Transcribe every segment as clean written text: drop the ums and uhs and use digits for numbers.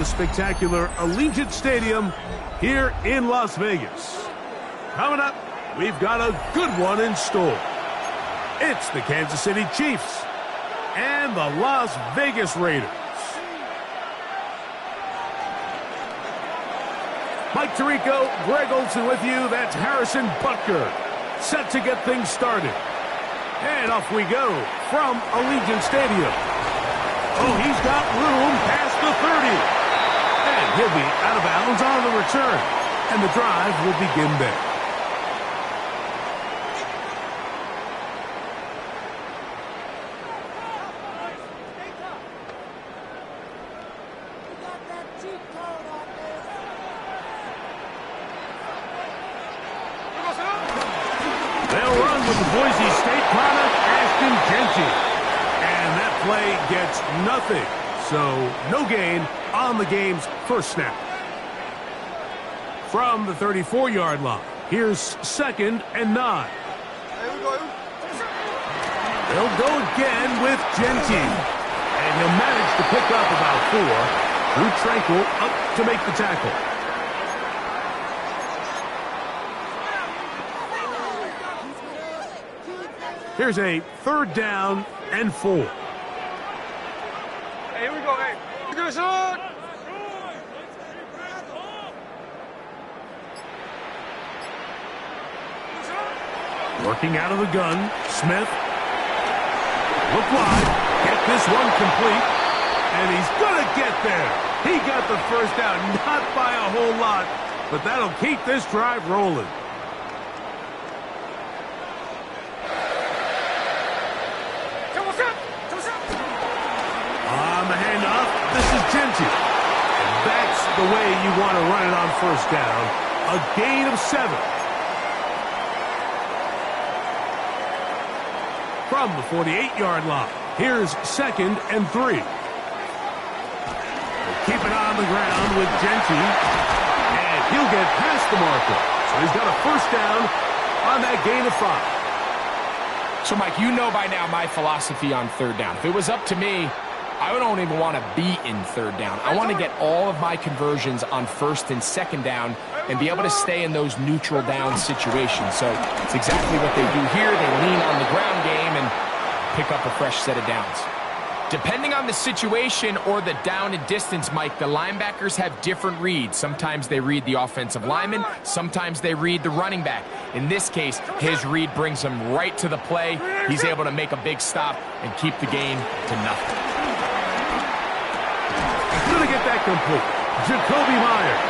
The spectacular Allegiant Stadium here in Las Vegas. Coming up, we've got a good one in store. It's the Kansas City Chiefs and the Las Vegas Raiders. Mike Tirico, Greg Olson with you. That's Harrison Butker, set to get things started. And off we go from Allegiant Stadium. Oh, he's got room past the 30. And he'll be out of bounds on the return. And the drive will begin there. They'll run with the Boise State product, Ashton Genty. And that play gets nothing. So no gain on the game's first snap. From the 34-yard line, here's 2nd and 9. They'll go again with Genty. And he'll manage to pick up about 4. Drew Tranquil up to make the tackle. Here's a 3rd down and 4. Hey, here we go. Hey, we're gonna shoot. Working out of the gun, Smith. Look wide. Get this one complete. And he's gonna get there. He got the first down, not by a whole lot, but that'll keep this drive rolling. On the handoff, this is Genty. And that's the way you want to run it on first down. A gain of 7. From the 48-yard line, here's 2nd and 3. They'll keep it on the ground with Genty. And he'll get past the marker. So he's got a first down on that gain of 5. So, Mike, you know by now my philosophy on 3rd down. If it was up to me, I don't even want to be in 3rd down. I want to get all of my conversions on 1st and 2nd down and be able to stay in those neutral down situations. So it's exactly what they do here. They lean on the ground game and pick up a fresh set of downs. Depending on the situation or the down and distance, Mike, the linebackers have different reads. Sometimes they read the offensive lineman. Sometimes they read the running back. In this case, his read brings him right to the play. He's able to make a big stop and keep the gain to nothing. Going to get that complete. Jacoby Myers.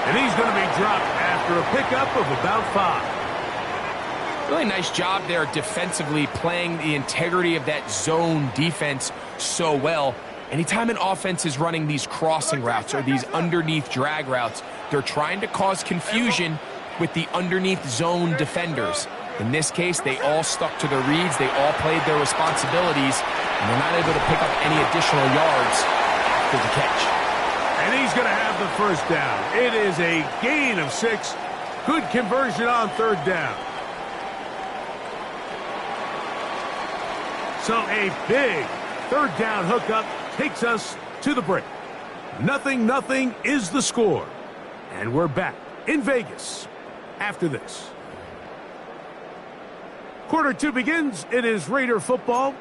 And he's going to be dropped after a pickup of about 5. Really nice job there defensively, playing the integrity of that zone defense so well. Anytime an offense is running these crossing routes or these underneath drag routes, they're trying to cause confusion with the underneath zone defenders. In this case, they all stuck to their reads, they all played their responsibilities, and they're not able to pick up any additional yards after the catch. And he's going to have the first down. It is a gain of 6. Good conversion on 3rd down. So a big 3rd down hookup takes us to the break. 0-0 is the score. And we're back in Vegas after this. Quarter 2 begins. It is Raider football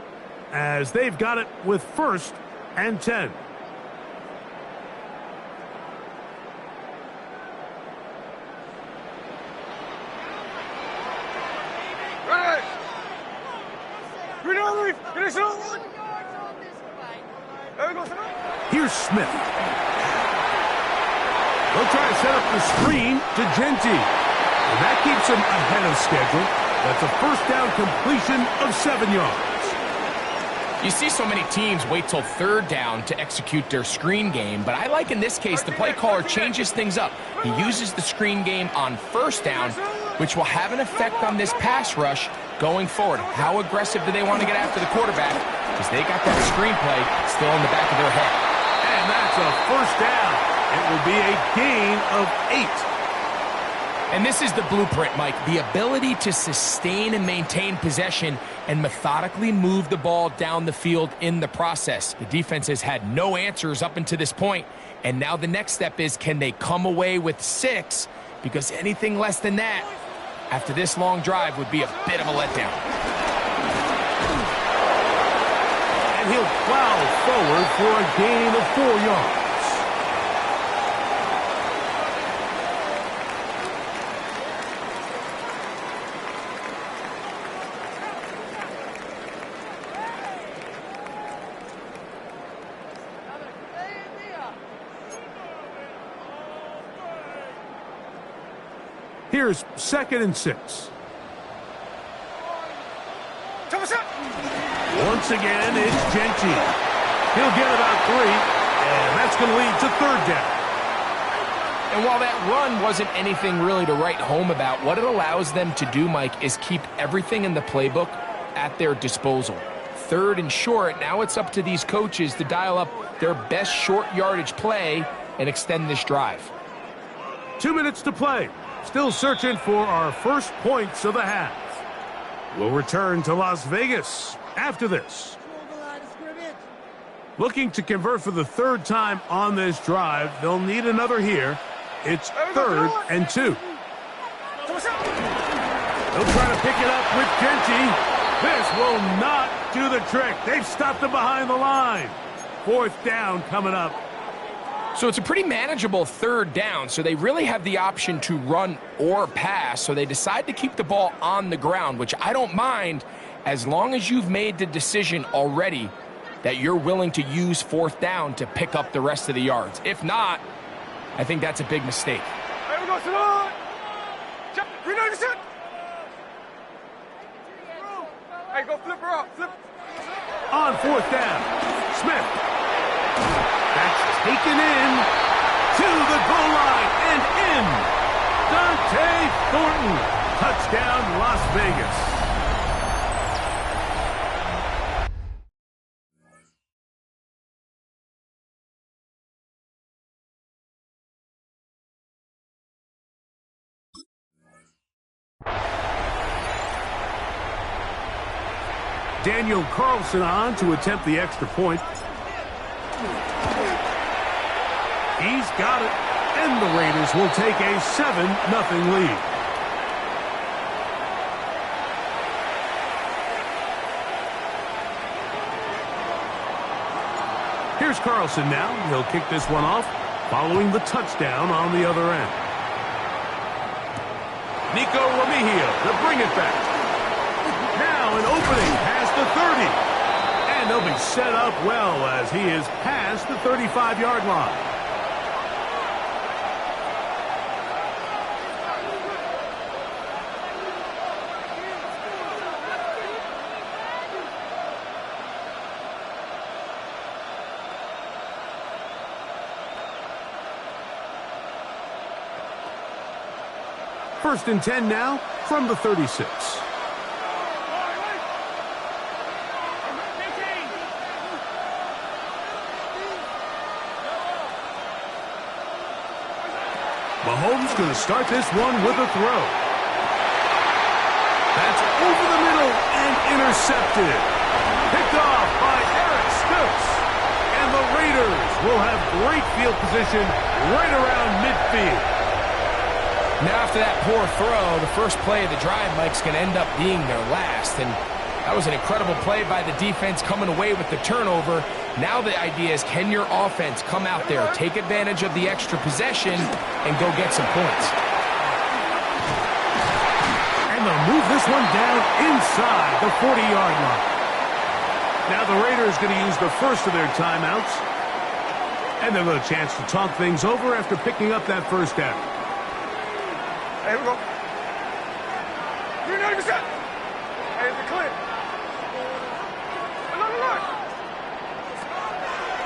as they've got it with 1st and 10. Here's Smith. They'll try to set up the screen to Genty. And that keeps him ahead of schedule. That's a first down completion of 7 yards. You see so many teams wait till 3rd down to execute their screen game, but I like in this case the play caller changes things up. He uses the screen game on 1st down, which will have an effect on this pass rush going forward. How aggressive do they want to get after the quarterback? Because they got that screenplay still in the back of their head. And that's a first down. It will be a gain of 8. And this is the blueprint, Mike. The ability to sustain and maintain possession and methodically move the ball down the field in the process. The defense has had no answers up until this point, and now the next step is, can they come away with 6? Because anything less than that, after this long drive, would be a bit of a letdown. And he'll plow forward for a gain of 4 yards. Here's 2nd and 6. Once again, it's Genchi. He'll get about 3, and that's going to lead to 3rd down. And while that run wasn't anything really to write home about, what it allows them to do, Mike, is keep everything in the playbook at their disposal. 3rd and short, now it's up to these coaches to dial up their best short yardage play and extend this drive. 2 minutes to play. Still searching for our first points of the half. We'll return to Las Vegas after this. Looking to convert for the 3rd time on this drive. They'll need another here. It's 3rd and 2. They'll try to pick it up with Genchi. This will not do the trick. They've stopped them behind the line. 4th down coming up. So it's a pretty manageable 3rd down, so they really have the option to run or pass, so they decide to keep the ball on the ground, which I don't mind as long as you've made the decision already that you're willing to use 4th down to pick up the rest of the yards. If not, I think that's a big mistake. On 4th down, Smith. That's taken in to the goal line and in. Dante Thornton. Touchdown, Las Vegas. Daniel Carlson on to attempt the extra point. He's got it, and the Raiders will take a 7-0 lead. Here's Carlson now. He'll kick this one off, following the touchdown on the other end. Nico Remigio to bring it back. Now an opening past the 30. And they'll be set up well as he is past the 35-yard line. First and 10 now from the 36. Mahomes going to start this one with a throw. That's over the middle and intercepted. Picked off by Eric Stokes. And the Raiders will have great field position right around midfield. Now after that poor throw, the first play of the drive, Mike's going to end up being their last. And that was an incredible play by the defense coming away with the turnover. Now the idea is, can your offense come out there, take advantage of the extra possession, and go get some points? And they'll move this one down inside the 40-yard line. Now the Raiders going to use the first of their timeouts. And they'll have a chance to talk things over after picking up that first down. Here we go. 90%. Hey, it's clear. Look.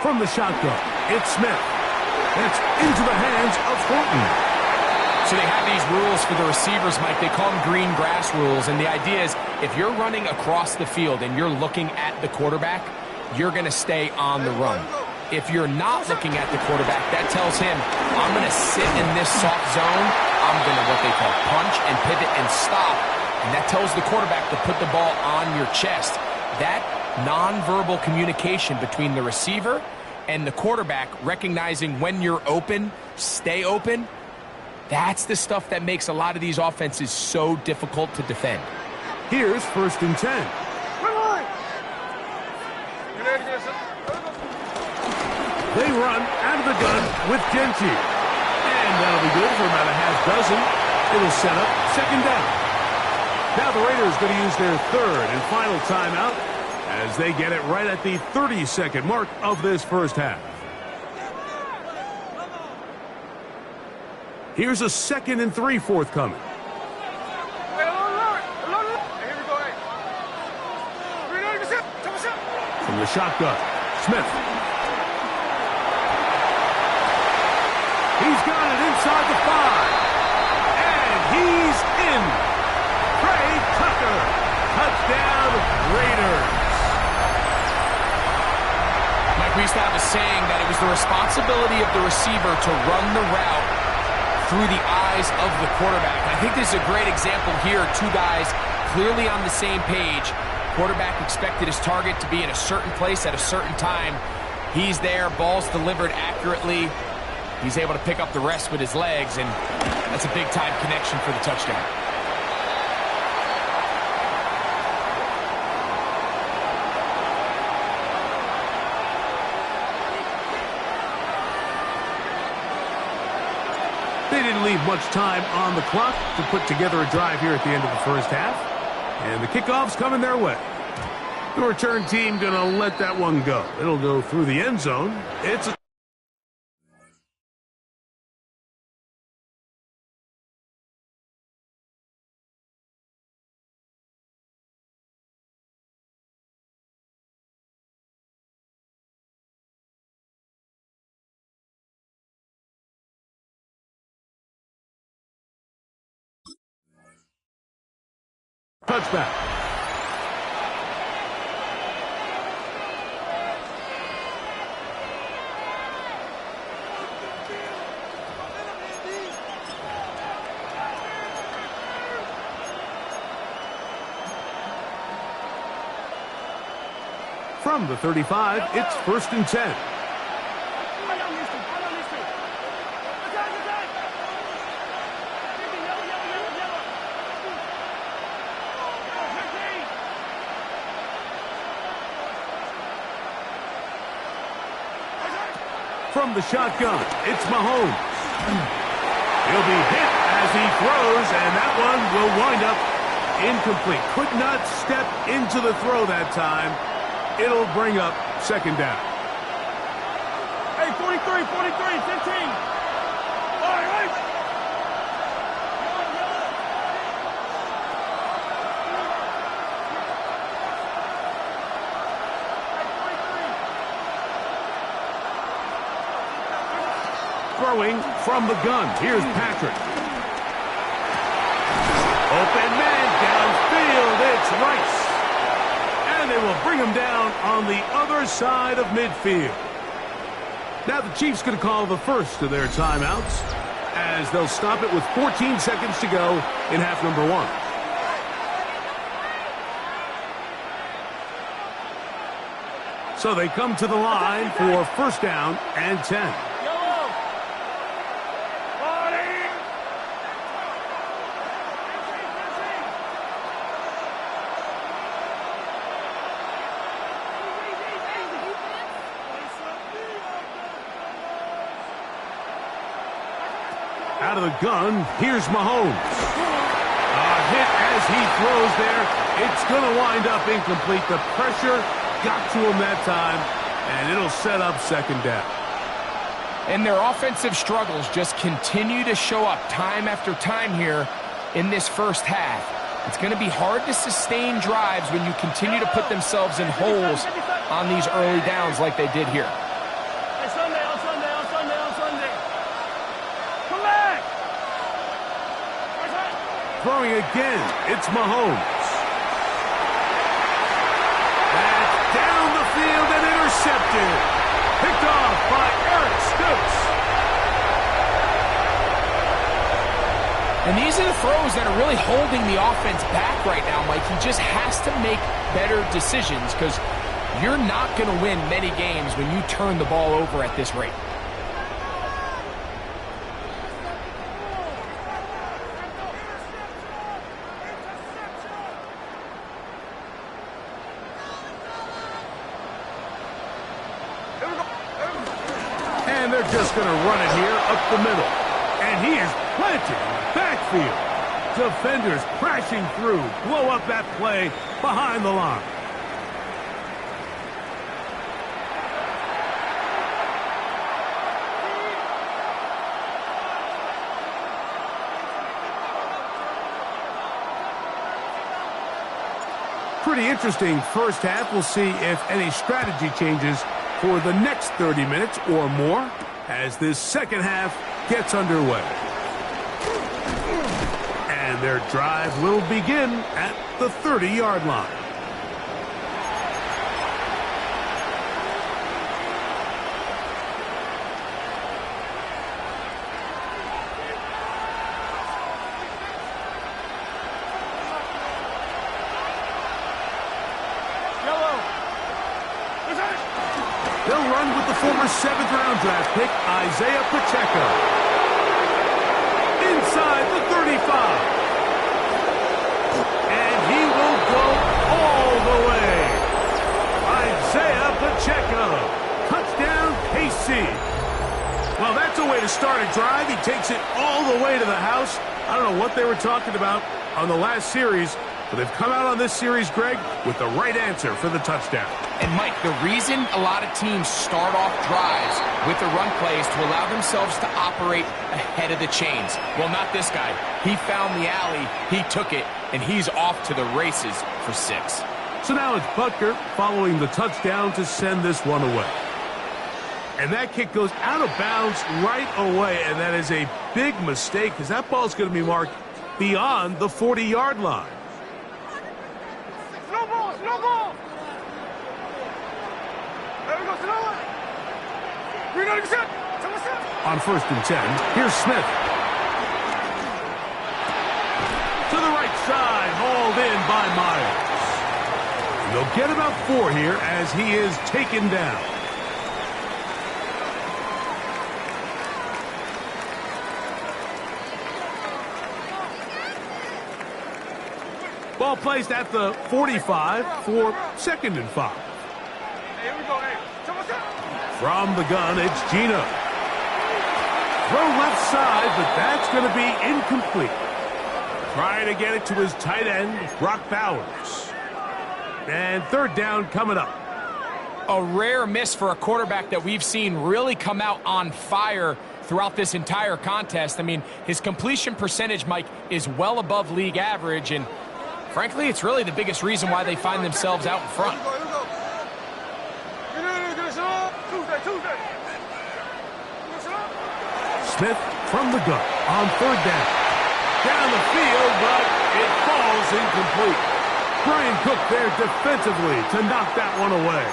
From the shotgun, it's Smith. That's into the hands of Thornton. So they have these rules for the receivers, Mike. They call them green grass rules. And the idea is, if you're running across the field and you're looking at the quarterback, you're going to stay on the run. If you're not looking at the quarterback, that tells him, I'm going to sit in this soft zone. I'm going to what they call punch and pivot and stop. And that tells the quarterback to put the ball on your chest. That nonverbal communication between the receiver and the quarterback, recognizing when you're open, stay open, that's the stuff that makes a lot of these offenses so difficult to defend. Here's 1st and 10. They run out of the gun with Genty. And that'll be good for about a half dozen. It'll set up 2nd down. Now the Raiders going to use their 3rd and final timeout as they get it right at the 30-second mark of this first half. Here's a 2nd and 3 forthcoming. From the shotgun, Smith. He's got it inside the 5. And he's in. Trey Tucker. Touchdown, Raiders. Mike, we used to have a saying that it was the responsibility of the receiver to run the route through the eyes of the quarterback. And I think this is a great example here. 2 guys clearly on the same page. Quarterback expected his target to be in a certain place at a certain time. He's there, ball's delivered accurately. He's able to pick up the rest with his legs, and that's a big-time connection for the touchdown. They didn't leave much time on the clock to put together a drive here at the end of the first half. And the kickoff's coming their way. The return team going to let that one go. It'll go through the end zone. It's a touchback. From the 35, it's 1st and 10. From the shotgun, it's Mahomes. He'll be hit as he throws, and that one will wind up incomplete. Could not step into the throw that time. It'll bring up 2nd down. Hey, 43, 15. All right. Throwing from the gun. Here's Patrick. Open man downfield. It's Rice. And they will bring him down on the other side of midfield. Now the Chiefs going to call the first of their timeouts as they'll stop it with 14 seconds to go in half number 1. So they come to the line for 1st down and 10. Out of the gun, here's Mahomes. A hit as he throws there. It's going to wind up incomplete. The pressure got to him that time, and it'll set up 2nd down. And their offensive struggles just continue to show up time after time here in this first half. It's going to be hard to sustain drives when you continue to put themselves in holes on these early downs like they did here. Throwing again, it's Mahomes. That's down the field and intercepted. Picked off And these are the throws that are really holding the offense back right now, Mike. He just has to make better decisions because you're not going to win many games when you turn the ball over at this rate. And they're just going to run it here up the middle. And he is planted in the backfield. Defenders crashing through, blow up that play behind the line. Pretty interesting first half. We'll see if any strategy changes for the next 30 minutes or more as this second half gets underway. And their drive will begin at the 30-yard line. They'll run with the former 7th-round draft pick, Isaiah Pacheco. Inside the 35. And he will go all the way. Isaiah Pacheco. Touchdown, KC. Well, that's a way to start a drive. He takes it all the way to the house. I don't know what they were talking about on the last series, but they've come out on this series, Greg, with the right answer for the touchdown. And, Mike, the reason a lot of teams start off drives with the run plays to allow themselves to operate ahead of the chains. Well, not this guy. He found the alley, he took it, and he's off to the races for 6. So now it's Butker following the touchdown to send this one away. And that kick goes out of bounds right away, and that is a big mistake because that ball's going to be marked beyond the 40-yard line. Slow ball, slow ball. There we go, slow it. We're going to set. On 1st and 10, here's Smith. To the right side, hauled in by Myers. They'll get about 4 here as he is taken down. Ball placed at the 45 for 2nd and 5. Here we go, hey. From the gun, it's Gino. Throw left side, but that's going to be incomplete. Trying to get it to his tight end, Brock Bowers. And 3rd down coming up. A rare miss for a quarterback that we've seen really come out on fire throughout this entire contest. I mean, his completion percentage, Mike, is well above league average, and frankly, it's really the biggest reason why they find themselves out in front. Smith from the gun on 3rd down. Down the field, but it falls incomplete. Brian Cook there defensively to knock that one away.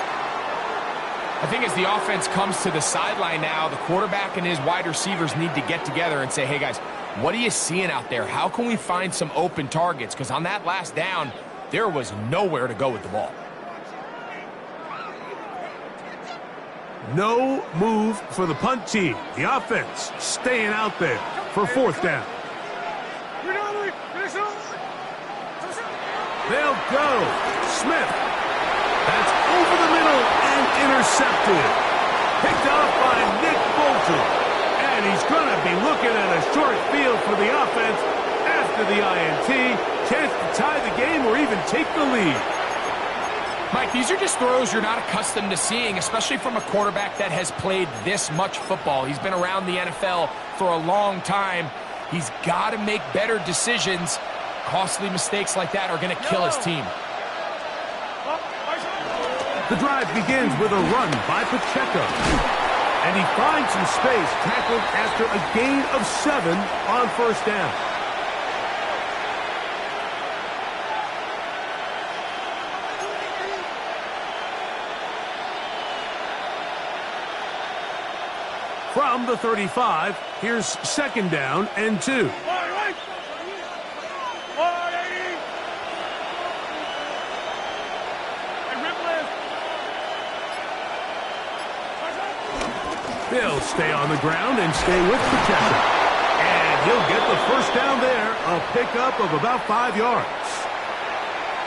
I think as the offense comes to the sideline now, the quarterback and his wide receivers need to get together and say, hey, guys, what are you seeing out there? How can we find some open targets? Because on that last down, there was nowhere to go with the ball. No move for the punt team. The offense staying out there for 4th down. They'll go. Smith. That's over the middle and intercepted. Picked up by Nick Bolton. And he's going to be looking at a short field for the offense after the INT. Chance to tie the game or even take the lead. Mike, these are just throws you're not accustomed to seeing, especially from a quarterback that has played this much football. He's been around the NFL for a long time. He's got to make better decisions. Costly mistakes like that are going to kill his team. The drive begins with a run by Pacheco. And he finds some space, tackled after a gain of 7 on 1st down. From the 35, here's 2nd down and 2. He'll stay on the ground and stay with Pacheco. And he'll get the first down there, a pickup of about 5 yards.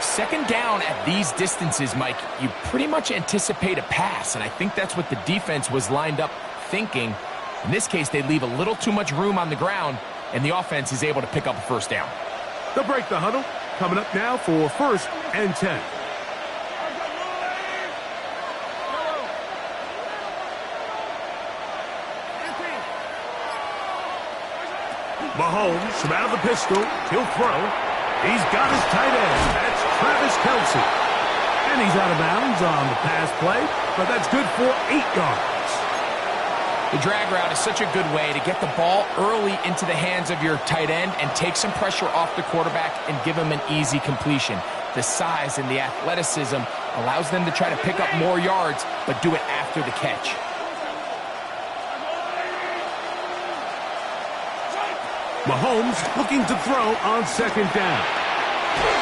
Second down at these distances, Mike, you pretty much anticipate a pass, and I think that's what the defense was lined up thinking. In this case, they leave a little too much room on the ground, and the offense is able to pick up a first down. They'll break the huddle. Coming up now for 1st and 10. Mahomes from out of the pistol. He'll throw. He's got his tight end. That's Travis Kelce. And he's out of bounds on the pass play, but that's good for 8 yards. The drag route is such a good way to get the ball early into the hands of your tight end and take some pressure off the quarterback and give him an easy completion. The size and the athleticism allows them to try to pick up more yards, but do it after the catch. Mahomes looking to throw on 2nd down.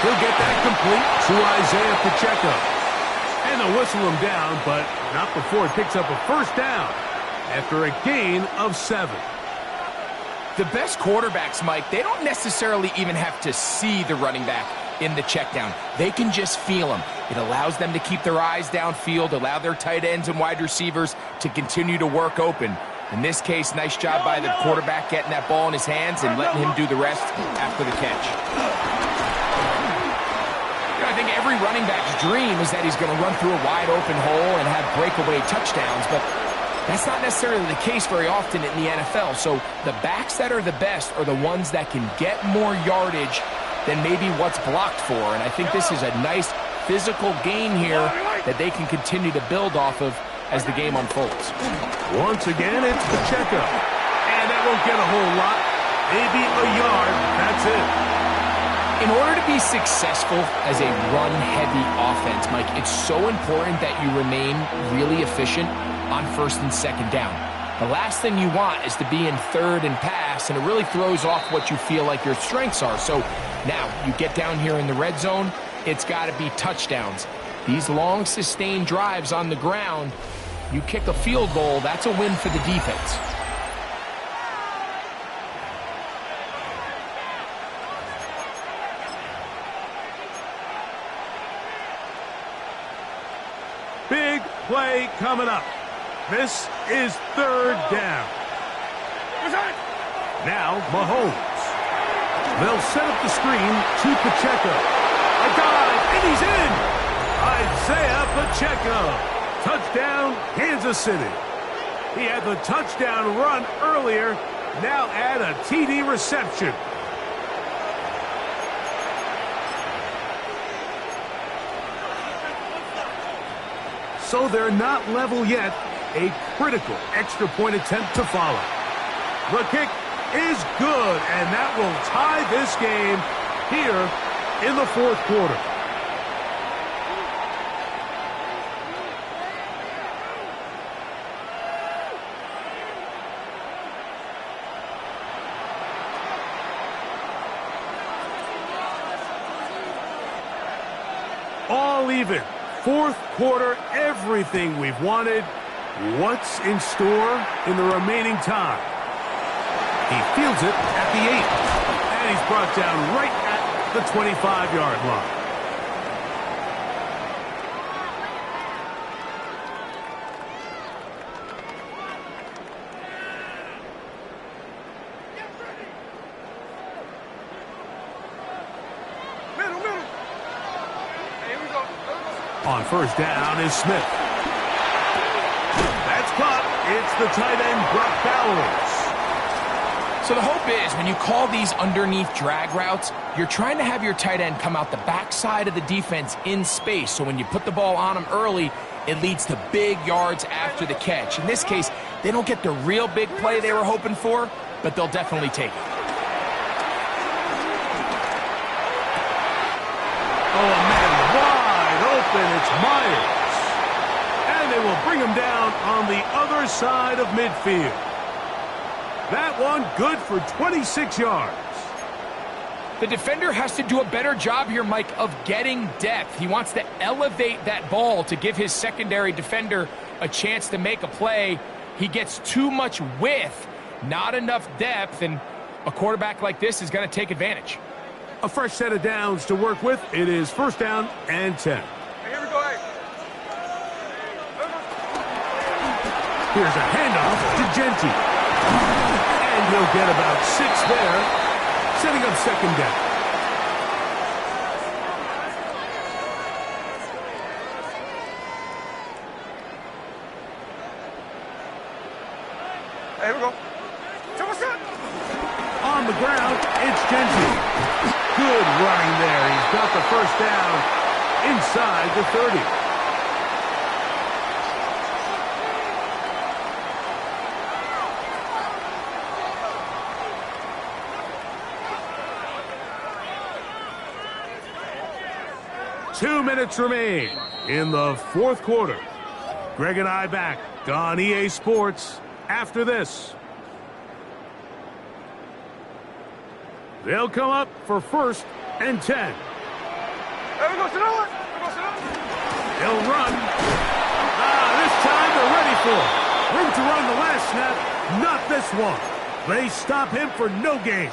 He'll get that complete to Isaiah Pacheco. And they'll whistle him down, but not before he picks up a first down after a gain of 7. The best quarterbacks, Mike, they don't necessarily even have to see the running back in the check down. They can just feel him. It allows them to keep their eyes downfield, allow their tight ends and wide receivers to continue to work open. In this case, nice job by the quarterback getting that ball in his hands and letting him do the rest after the catch. I think every running back's dream is that he's going to run through a wide open hole and have breakaway touchdowns, but that's not necessarily the case very often in the NFL. So the backs that are the best are the ones that can get more yardage than maybe what's blocked for. And I think this is a nice physical gain here that they can continue to build off of as the game unfolds. Once again, it's Pacheco. And that won't get a whole lot. Maybe a yard. That's it. In order to be successful as a run-heavy offense, Mike, it's so important that you remain really efficient on 1st and 2nd down. The last thing you want is to be in 3rd and pass, and it really throws off what you feel like your strengths are. So now you get down here in the red zone, it's got to be touchdowns. These long, sustained drives on the ground, you kick a field goal, that's a win for the defense. Big play coming up. This is 3rd down. Now Mahomes. They'll set up the screen to Pacheco. A dive, and he's in. Isaiah Pacheco. Touchdown, Kansas City. He had the touchdown run earlier. Now add a TD reception. So they're not level yet. A critical extra point attempt to follow. The kick is good, and that will tie this game here in the 4th quarter. All even. 4th quarter, everything we've wanted. What's in store in the remaining time? He fields it at the 8. And he's brought down right at the 25-yard line. On 1st down is Smith. That's caught. It's the tight end, Brock Bowers. So the hope is when you call these underneath drag routes, you're trying to have your tight end come out the backside of the defense in space. So when you put the ball on him early, it leads to big yards after the catch. In this case, they don't get the real big play they were hoping for, but they'll definitely take it. Oh, man, wide open. It's Myers. And they will bring him down on the other side of midfield. That one good for 26 yards. The defender has to do a better job here, Mike, of getting depth. He wants to elevate that ball to give his secondary defender a chance to make a play. he gets too much width, not enough depth, and a quarterback like this is going to take advantage. A fresh set of downs to work with. It is 1st down and 10. Here we go. Here's a handoff to Genty. And he'll get about 6 there, setting up 2nd down. Here we go. On the ground, it's Genty. Good running there. He's got the 1st down inside the 30. Two minutes remain in the 4th quarter. Greg and I back on EA Sports after this. They'll come up for 1st and 10. They'll run. This time they're ready for it. Room to run the last snap, not this one. They stop him for no gain.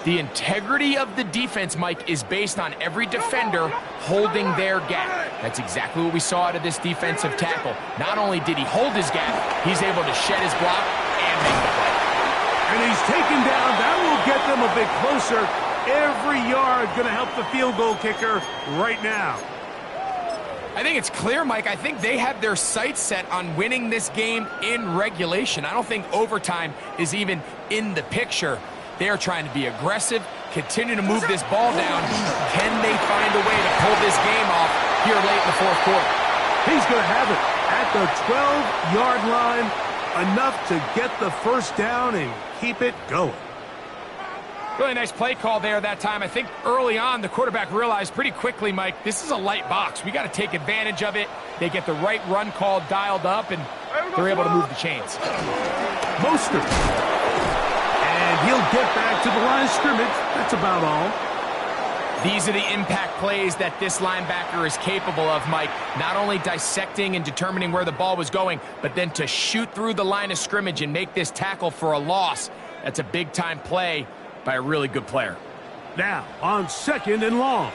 The integrity of the defense, Mike, is based on every defender holding their gap. That's exactly what we saw out of this defensive tackle. Not only did he hold his gap, he's able to shed his block and make the play. And he's taken down. That will get them a bit closer. Every yard going to help the field goal kicker right now. I think it's clear, Mike. I think they have their sights set on winning this game in regulation. I don't think overtime is even in the picture. They are trying to be aggressive, continue to move this ball down. Can they find a way to pull this game off here late in the 4th quarter? He's going to have it at the 12-yard line, enough to get the 1st down and keep it going. Really nice play call there that time. I think early on the quarterback realized pretty quickly, Mike, this is a light box. We got to take advantage of it. They get the right run call dialed up, and they're able to move the chains. Mostert. And he'll get back to the line of scrimmage. That's about all. These are the impact plays that this linebacker is capable of, Mike. Not only dissecting and determining where the ball was going, but then to shoot through the line of scrimmage and make this tackle for a loss. That's a big-time play by a really good player. Now, on 2nd and long.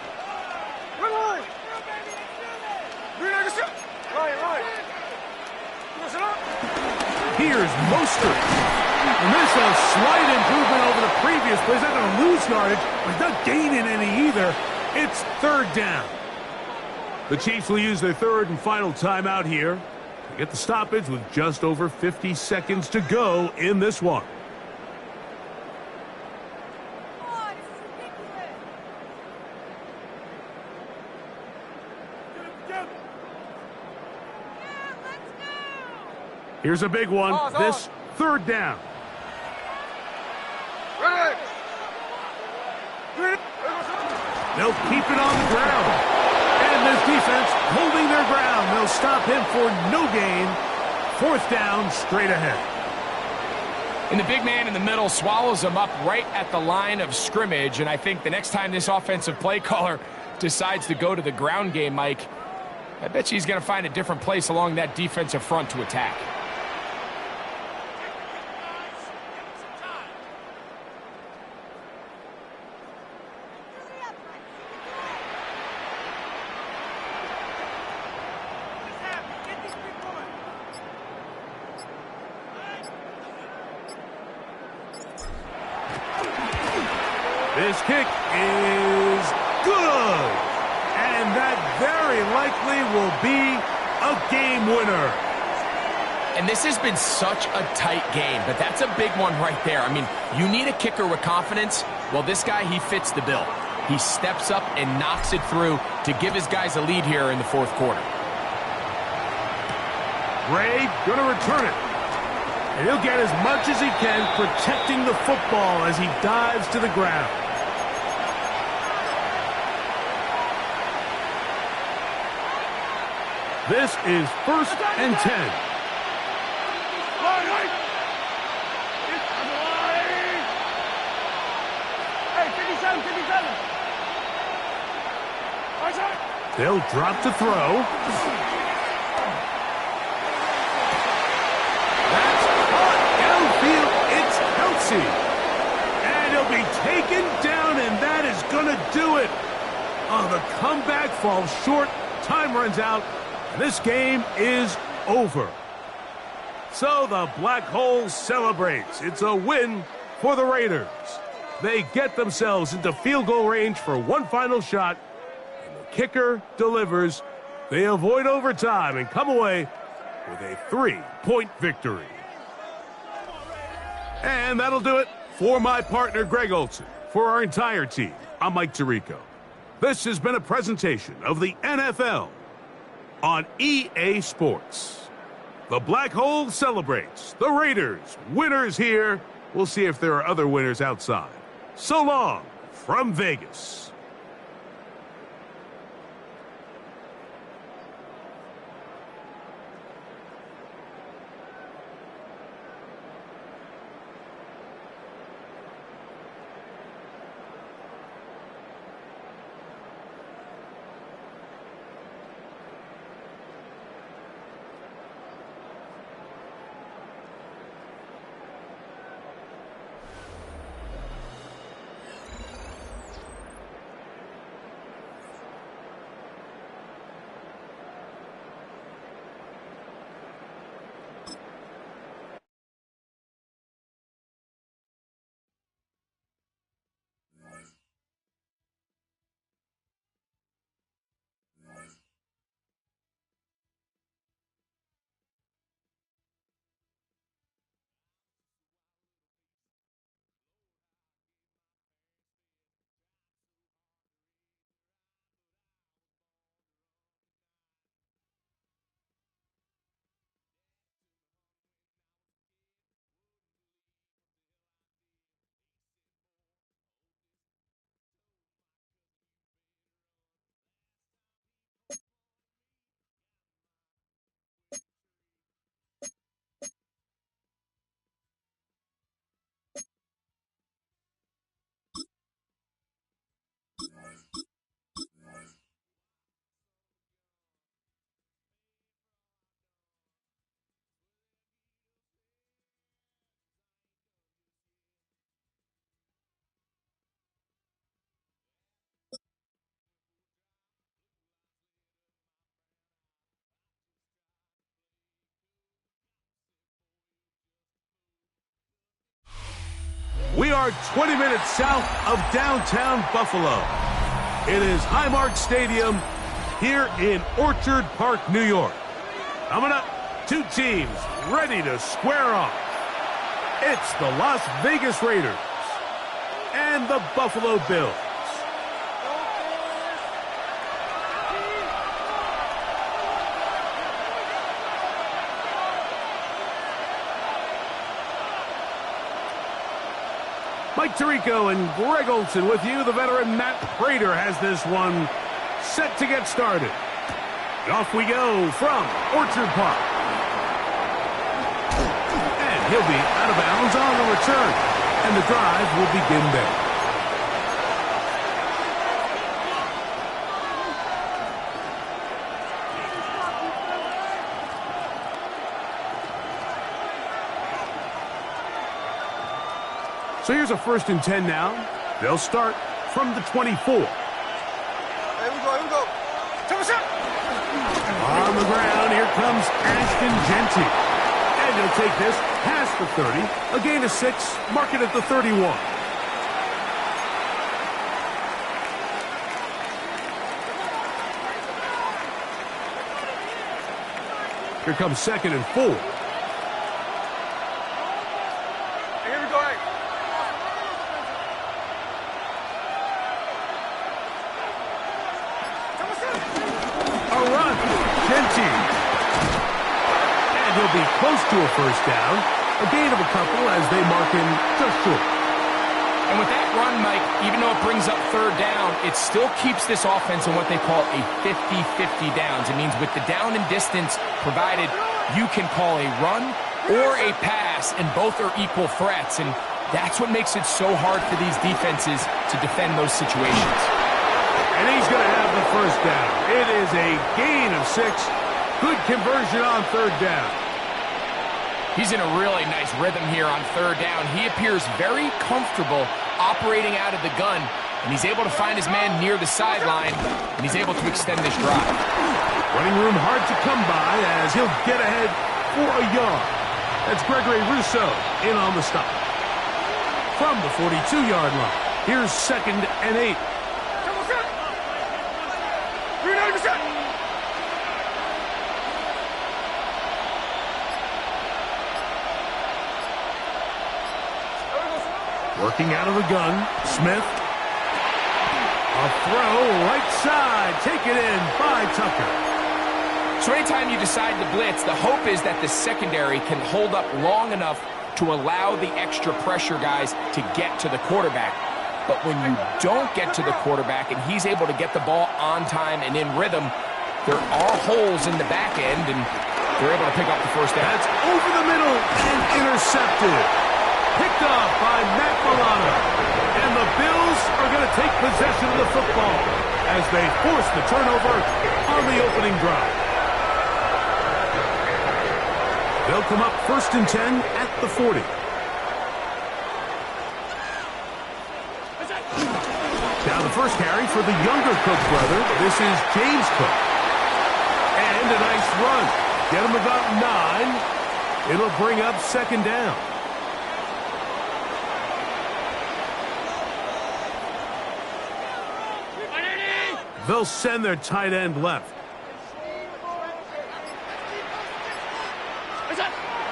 Here's Mostert. And this is a slight improvement over the previous play. He's not going to lose yardage, but he's not gaining any either. It's 3rd down. The Chiefs will use their 3rd and final timeout here to get the stoppage with just over 50 seconds to go in this one. Here's a big one. This 3rd down. They'll keep it on the ground. And this defense holding their ground. They'll stop him for no gain. 4th down, straight ahead. And the big man in the middle swallows him up right at the line of scrimmage. And I think the next time this offensive play caller decides to go to the ground game, Mike, I bet you he's going to find a different place along that defensive front to attack. This kick is good. And that very likely will be a game winner. And this has been such a tight game, but that's a big one right there. I mean, you need a kicker with confidence. Well, this guy, he fits the bill. He steps up and knocks it through to give his guys a lead here in the 4th quarter. Ray going to return it. And he'll get as much as he can protecting the football as he dives to the ground. This is 1st and 10. They'll drop to throw. Oh, the comeback falls short. Time runs out. And this game is over. So the Black Hole celebrates. It's a win for the Raiders. They get themselves into field goal range for one final shot. And the kicker delivers. They avoid overtime and come away with a 3-point victory. And that'll do it for my partner, Greg Olson. For our entire team, I'm Mike Tirico. This has been a presentation of the NFL on EA Sports. The Black Hole celebrates. The Raiders, winners here. We'll see if there are other winners outside. So long from Vegas. We are 20 minutes south of downtown Buffalo. It is Highmark Stadium here in Orchard Park, New York. Coming up, two teams ready to square off. It's the Las Vegas Raiders and the Buffalo Bills. Mike Tirico and Greg Olson with you. The veteran Matt Prater has this one set to get started. Off we go from Orchard Park. And he'll be out of bounds on the return. And the drive will begin there. So here's a 1st and 10 now. They'll start from the 24. Here we go. On the ground, here comes Ashton Genty. And he'll take this past the 30. A gain of 6, mark it at the 31. Here comes 2nd and 4. He'll be close to a 1st down. A gain of a couple as they mark him just short. And with that run, Mike, even though it brings up 3rd down, it still keeps this offense in what they call a 50-50 downs. It means with the down and distance provided, you can call a run or a pass, and both are equal threats. And that's what makes it so hard for these defenses to defend those situations. And he's going to have the 1st down. It is a gain of 6. Good conversion on 3rd down. He's in a really nice rhythm here on 3rd down. He appears very comfortable operating out of the gun. and he's able to find his man near the sideline, and he's able to extend this drive. Running room hard to come by as he'll get ahead for a yard. That's Gregory Rousseau in on the stop. From the 42-yard line, here's 2nd and 8. Working out of the gun, Smith. A throw, right side, taken in by Tucker. So anytime you decide to blitz, the hope is that the secondary can hold up long enough to allow the extra pressure guys to get to the quarterback. But when you don't get to the quarterback and he's able to get the ball on time and in rhythm, there are holes in the back end, and they're able to pick up the first down. That's over the middle and intercepted. Picked off by Matt Milano. And the Bills are going to take possession of the football as they force the turnover on the opening drive. They'll come up 1st and 10 at the 40. Now the first carry for the younger Cook brother. This is James Cook. And a nice run. Get him about 9. It'll bring up 2nd down. They'll send their tight end left.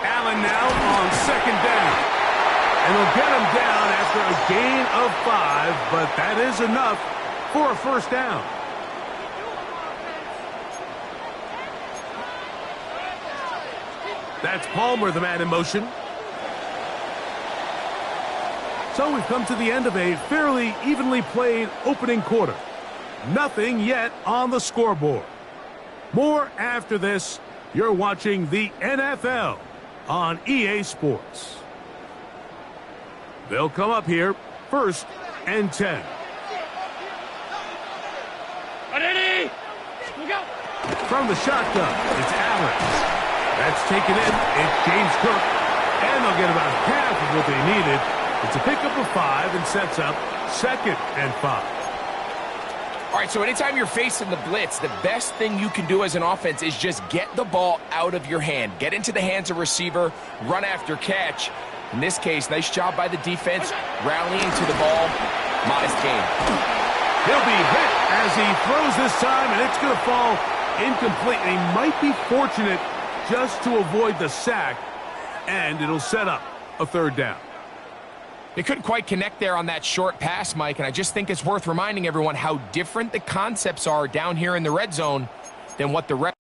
Allen now on 2nd down. And they'll get him down after a gain of 5, but that is enough for a first down. That's Palmer, the man in motion. So we've come to the end of a fairly evenly played opening quarter. Nothing yet on the scoreboard. More after this. You're watching the NFL on EA Sports. They'll come up here 1st and 10. From the shotgun, it's Allen. That's taken in. It's James Cook. And they'll get about half of what they needed. It's a pickup of 5 and sets up 2nd and 5. All right, so anytime you're facing the blitz, the best thing you can do as an offense is just get the ball out of your hand. Get into the hands of receiver, run after catch. In this case, nice job by the defense, rallying to the ball. Modest gain. He'll be hit as he throws this time, and it's going to fall incomplete. And he might be fortunate just to avoid the sack, and it'll set up a 3rd down. They couldn't quite connect there on that short pass, Mike, and I just think it's worth reminding everyone how different the concepts are down here in the red zone than what the rest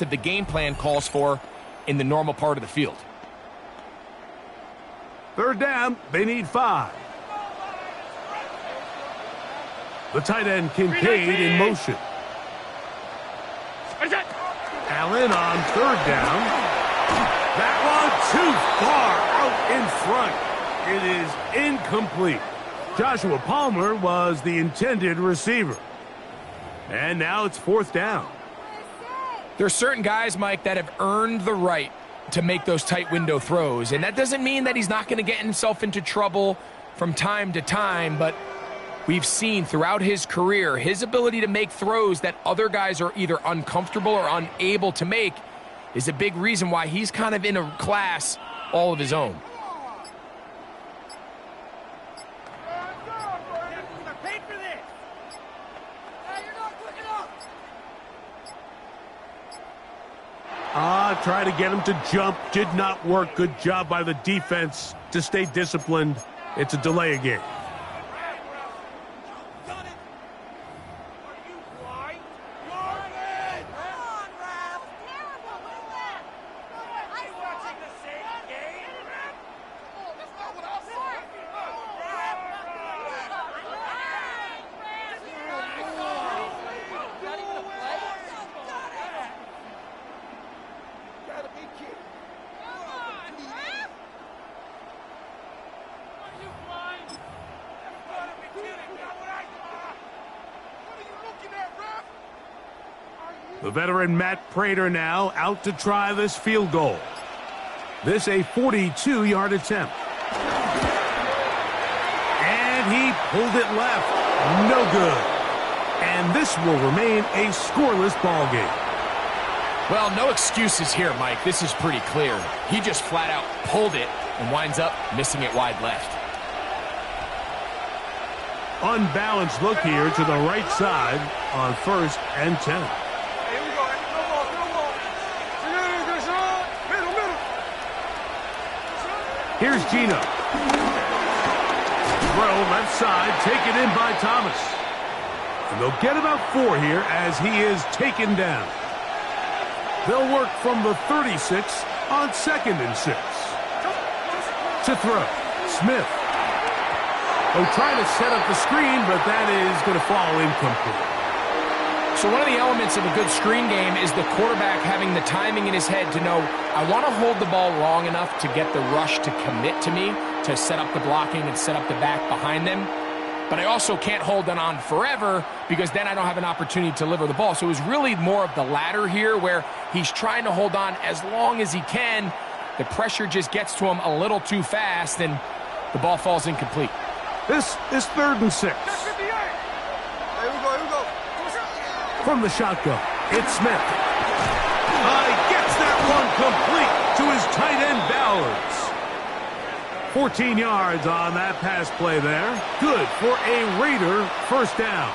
of the game plan calls for in the normal part of the field. 3rd down, they need 5. The tight end Kincaid in motion. Allen on 3rd down. That one too far out in front. It is incomplete. Joshua Palmer was the intended receiver. And now it's 4th down. There's certain guys, Mike, that have earned the right to make those tight window throws. And that doesn't mean that he's not going to get himself into trouble from time to time, but we've seen throughout his career his ability to make throws that other guys are either uncomfortable or unable to make is a big reason why he's kind of in a class all of his own. Try to get him to jump. Did not work. Good job by the defense to stay disciplined. It's a delay of game. The veteran Matt Prater now out to try this field goal. This a 42-yard attempt. And he pulled it left. No good. And this will remain a scoreless ball game. Well, no excuses here, Mike. This is pretty clear. He just flat out pulled it and winds up missing it wide left. Unbalanced look here to the right side on 1st and 10. Here we go. No ball. Middle. Here's Gino. Throw left side, taken in by Thomas. And they'll get about 4 here as he is taken down. They'll work from the 36 on 2nd and 6. To throw, Smith. Oh, trying to set up the screen, but that is going to fall incomplete. So one of the elements of a good screen game is the quarterback having the timing in his head to know, I want to hold the ball long enough to get the rush to commit to me, to set up the blocking and set up the back behind them. But I also can't hold it on forever because then I don't have an opportunity to deliver the ball. So it was really more of the latter here where he's trying to hold on as long as he can. The pressure just gets to him a little too fast and the ball falls incomplete. This is 3rd and 6. Here we go. From the shotgun, it's Smith. He gets that one complete to his tight end Bowers. 14 yards on that pass play there. Good for a Raider first down.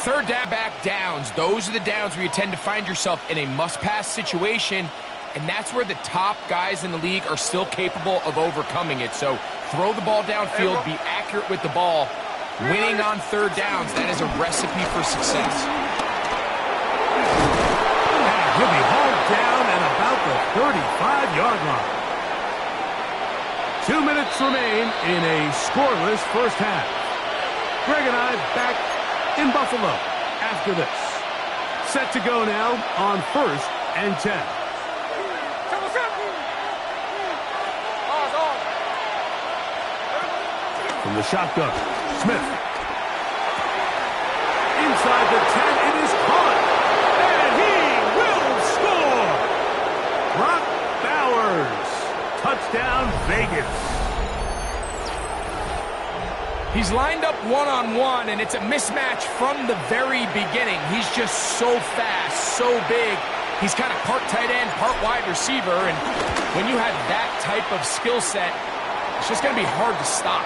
3rd down, back downs. Those are the downs where you tend to find yourself in a must-pass situation, and that's where the top guys in the league are still capable of overcoming it. So throw the ball downfield, be accurate with the ball. Winning on 3rd downs, that is a recipe for success. And he'll be hauled down at about the 35-yard line. 2 minutes remain in a scoreless first half. Greg and I back in Buffalo after this. Set to go now on 1st and 10. From the shotgun, Smith. Inside the 10, it is caught. And he will score. Brock Bowers. Touchdown, Vegas. He's lined up one-on-one, and it's a mismatch from the very beginning. He's just so fast, so big. He's kind of part tight end, part wide receiver, and when you have that type of skill set, it's just going to be hard to stop.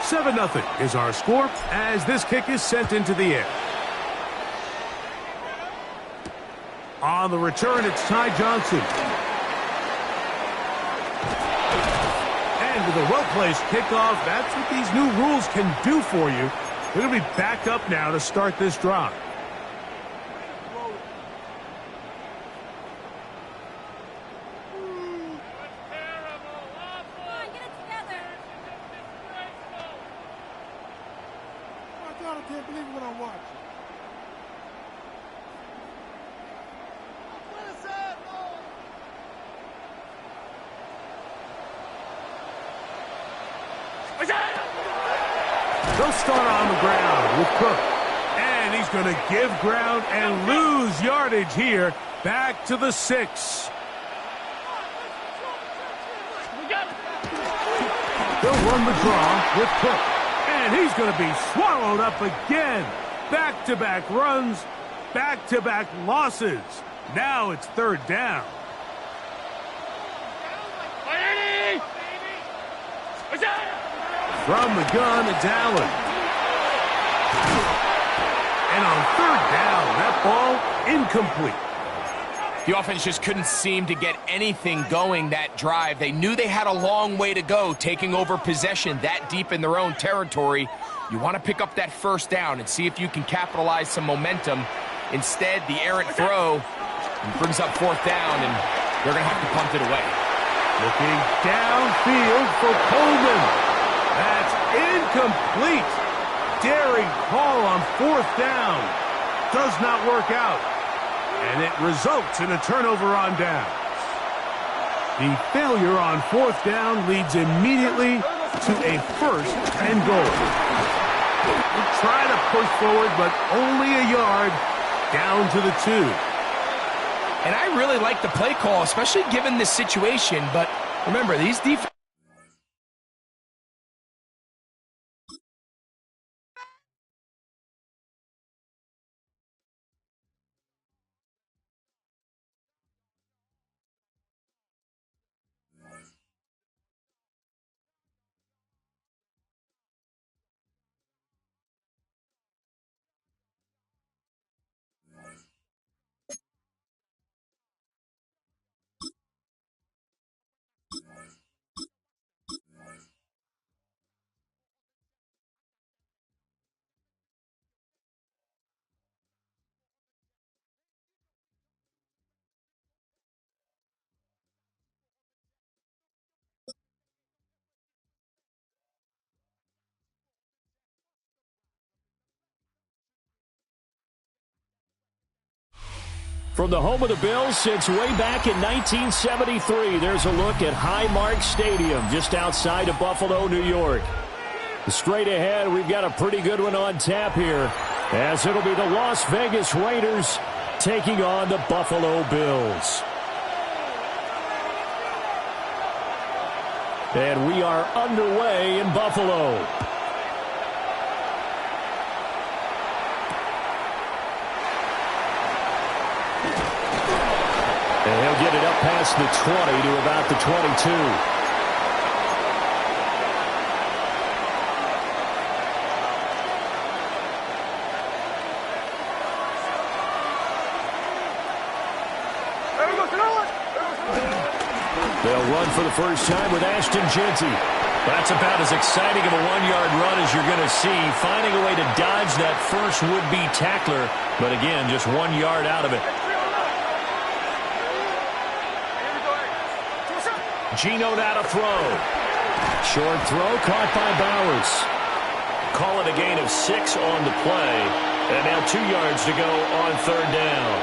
Seven 0 is our score as this kick is sent into the air. On the return, it's Ty Johnson. And with a well-placed kickoff, that's what these new rules can do for you. They're going to be back up now to start this drive. I can't believe what I'm watching. They'll start on the ground with Cook. And he's going to give ground and lose yardage here. Back to the 6. They'll run the draw with Cook. And he's going to be swallowed up again. Back-to-back runs, back-to-back losses. Now it's 3rd down. From the gun, it's Allen. And on 3rd down, that ball incomplete. The offense just couldn't seem to get anything going that drive. They knew they had a long way to go, taking over possession that deep in their own territory. You want to pick up that 1st down and see if you can capitalize some momentum. Instead, the errant throw brings up 4th down, and they're going to have to punt it away. Looking downfield for Coleman. That's incomplete. Daring call on 4th down. Does not work out. And it results in a turnover on downs. The failure on 4th down leads immediately to a 1st and goal. Try to push forward, but only a yard down to the 2. And I really like the play call, especially given this situation. But remember, these defense. From the home of the Bills since way back in 1973, there's a look at Highmark Stadium just outside of Buffalo, New York. Straight ahead, we've got a pretty good one on tap here, as it'll be the Las Vegas Raiders taking on the Buffalo Bills. And we are underway in Buffalo. And he'll get it up past the 20 to about the 22. They'll run for the first time with Ashton Jeanty. That's about as exciting of a one-yard run as you're going to see. Finding a way to dodge that first would-be tackler. But again, just 1 yard out of it. Gino now to throw. Short throw caught by Bowers. Call it a gain of 6 on the play. And now 2 yards to go on third down.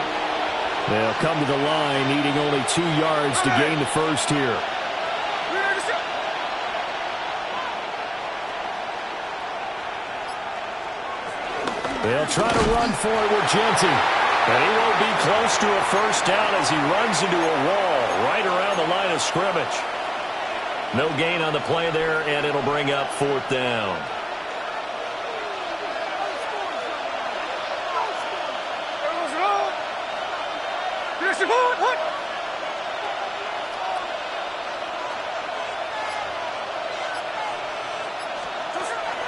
They'll come to the line needing only 2 yards to gain the first here. They'll try to run for it with Jeanty. And he won't be close to a first down as he runs into a wall right around the line of scrimmage. No gain on the play there, and it'll bring up fourth down.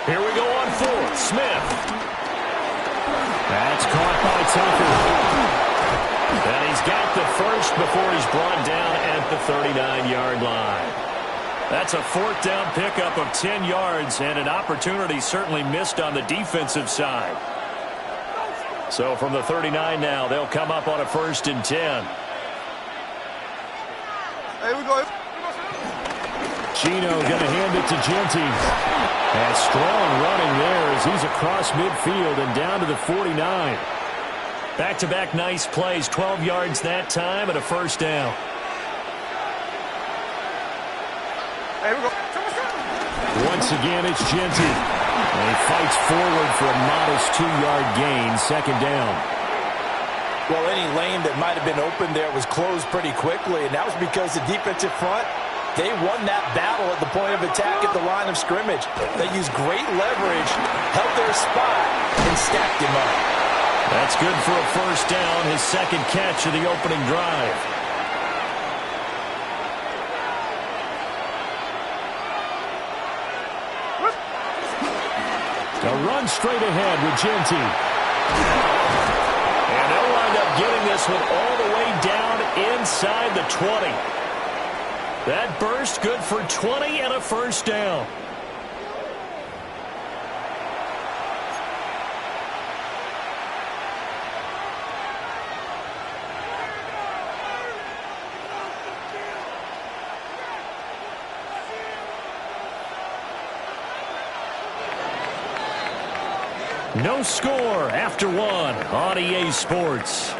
Here we go on fourth. Smith. That's caught by Tucker. And he's got the first before he's brought down at the 39-yard line. That's a fourth down pickup of 10 yards and an opportunity certainly missed on the defensive side. So from the 39 now, they'll come up on a 1st and 10. Hey, we go. Gino going to hand it to Jeanty. And strong running there as he's across midfield and down to the 49. Back-to-back nice plays, 12 yards that time and a first down. Hey, we go. Once again, it's Jeanty. And he fights forward for a modest 2-yard gain, second down. Well, any lane that might have been open there was closed pretty quickly, and that was because the defensive front, they won that battle at the point of attack at the line of scrimmage. They used great leverage, held their spot, and stacked him up. That's good for a first down, his second catch of the opening drive. A run straight ahead with Jeanty. And they'll wind up getting this one all the way down inside the 20. That burst good for 20 and a first down. No score after one on EA Sports.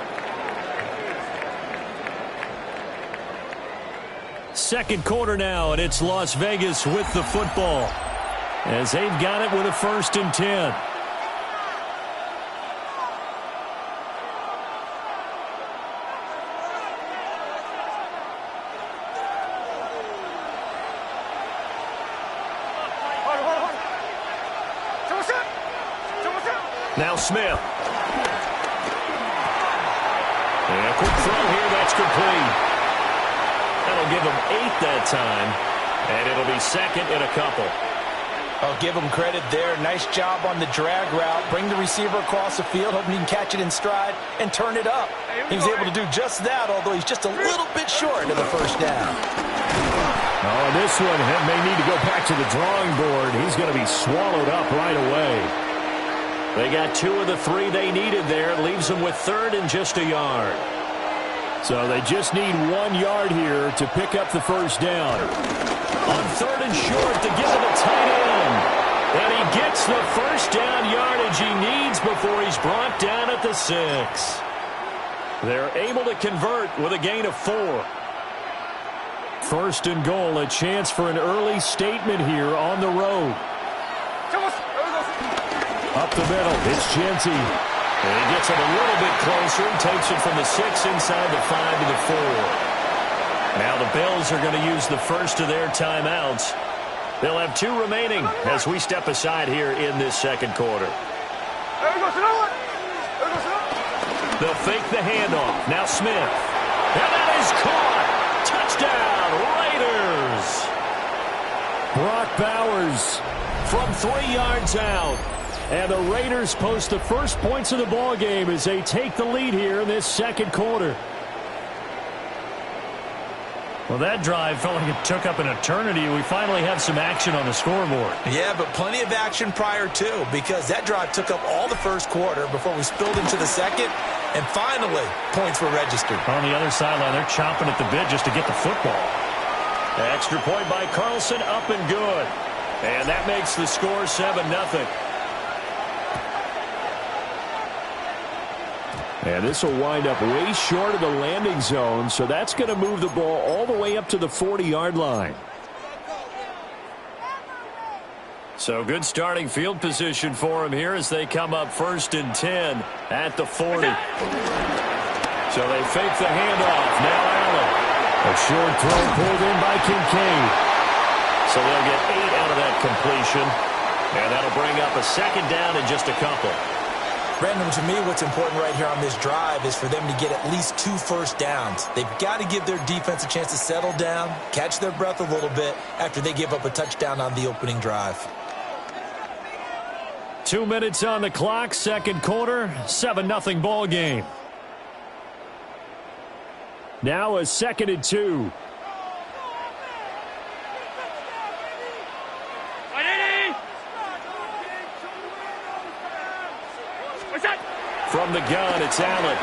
Second quarter now, and it's Las Vegas with the football. as they've got it with a 1st and 10. Now Smith. And a quick throw here, that's complete. That'll give them 8 that time, and it'll be 2nd and a couple. I'll give him credit there. Nice job on the drag route. Bring the receiver across the field, hoping he can catch it in stride and turn it up. He was able to do just that, although he's just a little bit short of the 1st down. Oh, this one may need to go back to the drawing board. He's going to be swallowed up right away. They got 2 of the 3 they needed there. Leaves them with 3rd and just a yard. So they just need 1 yard here to pick up the 1st down. On 3rd and short to give it a tight end. And he gets the 1st down yardage he needs before he's brought down at the 6. They're able to convert with a gain of 4. 1st and goal, a chance for an early statement here on the road. Up the middle, it's Genty. And he gets it a little bit closer, takes it from the 6 inside the 5 to the 4. Now the Bills are going to use the first of their timeouts. They'll have 2 remaining as we step aside here in this 2nd quarter. They'll fake the handoff. Now Smith. And that is caught. Touchdown, Raiders. Brock Bowers from 3 yards out. And the Raiders post the first points of the ball game as they take the lead here in this 2nd quarter. Well, that drive felt like it took up an eternity. We finally have some action on the scoreboard. Yeah, but plenty of action prior to, because that drive took up all the 1st quarter before we spilled into the 2nd, and finally, points were registered. On the other sideline, they're chomping at the bit just to get the football. Extra point by Carlson, up and good. And that makes the score 7-0. And this will wind up way short of the landing zone, so that's going to move the ball all the way up to the 40-yard line. So good starting field position for him here as they come up 1st and 10 at the 40. So they fake the handoff. Now Allen. A short throw pulled in by Kincaid. So they'll get 8 out of that completion, and that'll bring up a 2nd down and just a couple. Brandon, to me, what's important right here on this drive is for them to get at least 2 first downs. They've got to give their defense a chance to settle down, catch their breath a little bit after they give up a touchdown on the opening drive. 2 minutes on the clock, 2nd quarter, 7-0 ball game. Now a 2nd and 2. From the gun, it's Allen.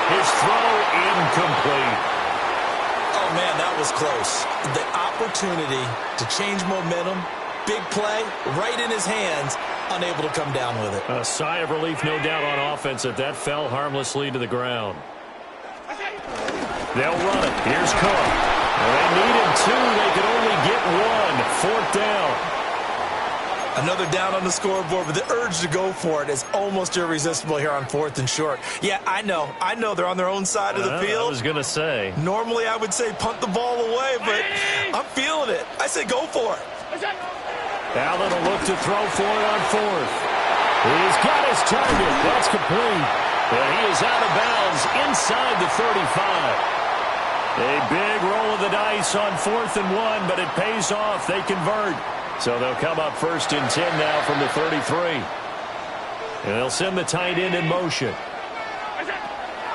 His throw incomplete. Oh, man, that was close. The opportunity to change momentum, big play, right in his hands, unable to come down with it. A sigh of relief, no doubt, on offense that fell harmlessly to the ground. They'll run it. Here's Cook. Well, they needed 2. They could only get 1. 4th down. Another down on the scoreboard, but the urge to go for it is almost irresistible here on 4th and short. Yeah, I know they're on their own side of the field. I was going to say. Normally I would say punt the ball away, but I'm feeling it. I say go for it. Allen will look to throw for it on 4th. He's got his target. That's complete. And he is out of bounds inside the 35. A big roll of the dice on 4th and 1, but it pays off. They convert. So they'll come up 1st and 10 now from the 33. And they'll send the tight end in motion.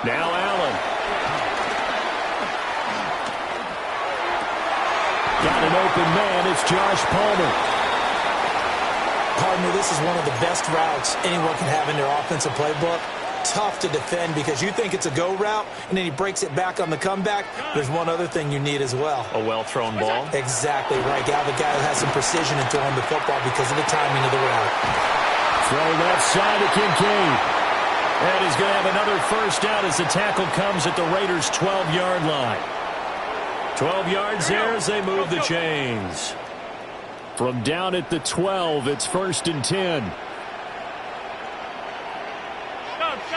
Now Allen. Got an open man. It's Josh Palmer. Partner, this is one of the best routes anyone can have in their offensive playbook. Tough to defend because you think it's a go route, and then he breaks it back on the comeback. There's one other thing you need as well. A well-thrown ball? Exactly right. Got the guy who has some precision in throwing the football because of the timing of the route. Throw left side to Kincaid. And he's going to have another 1st down as the tackle comes at the Raiders' 12-yard line. 12 yards there as they move the chains. From down at the 12, it's 1st and 10.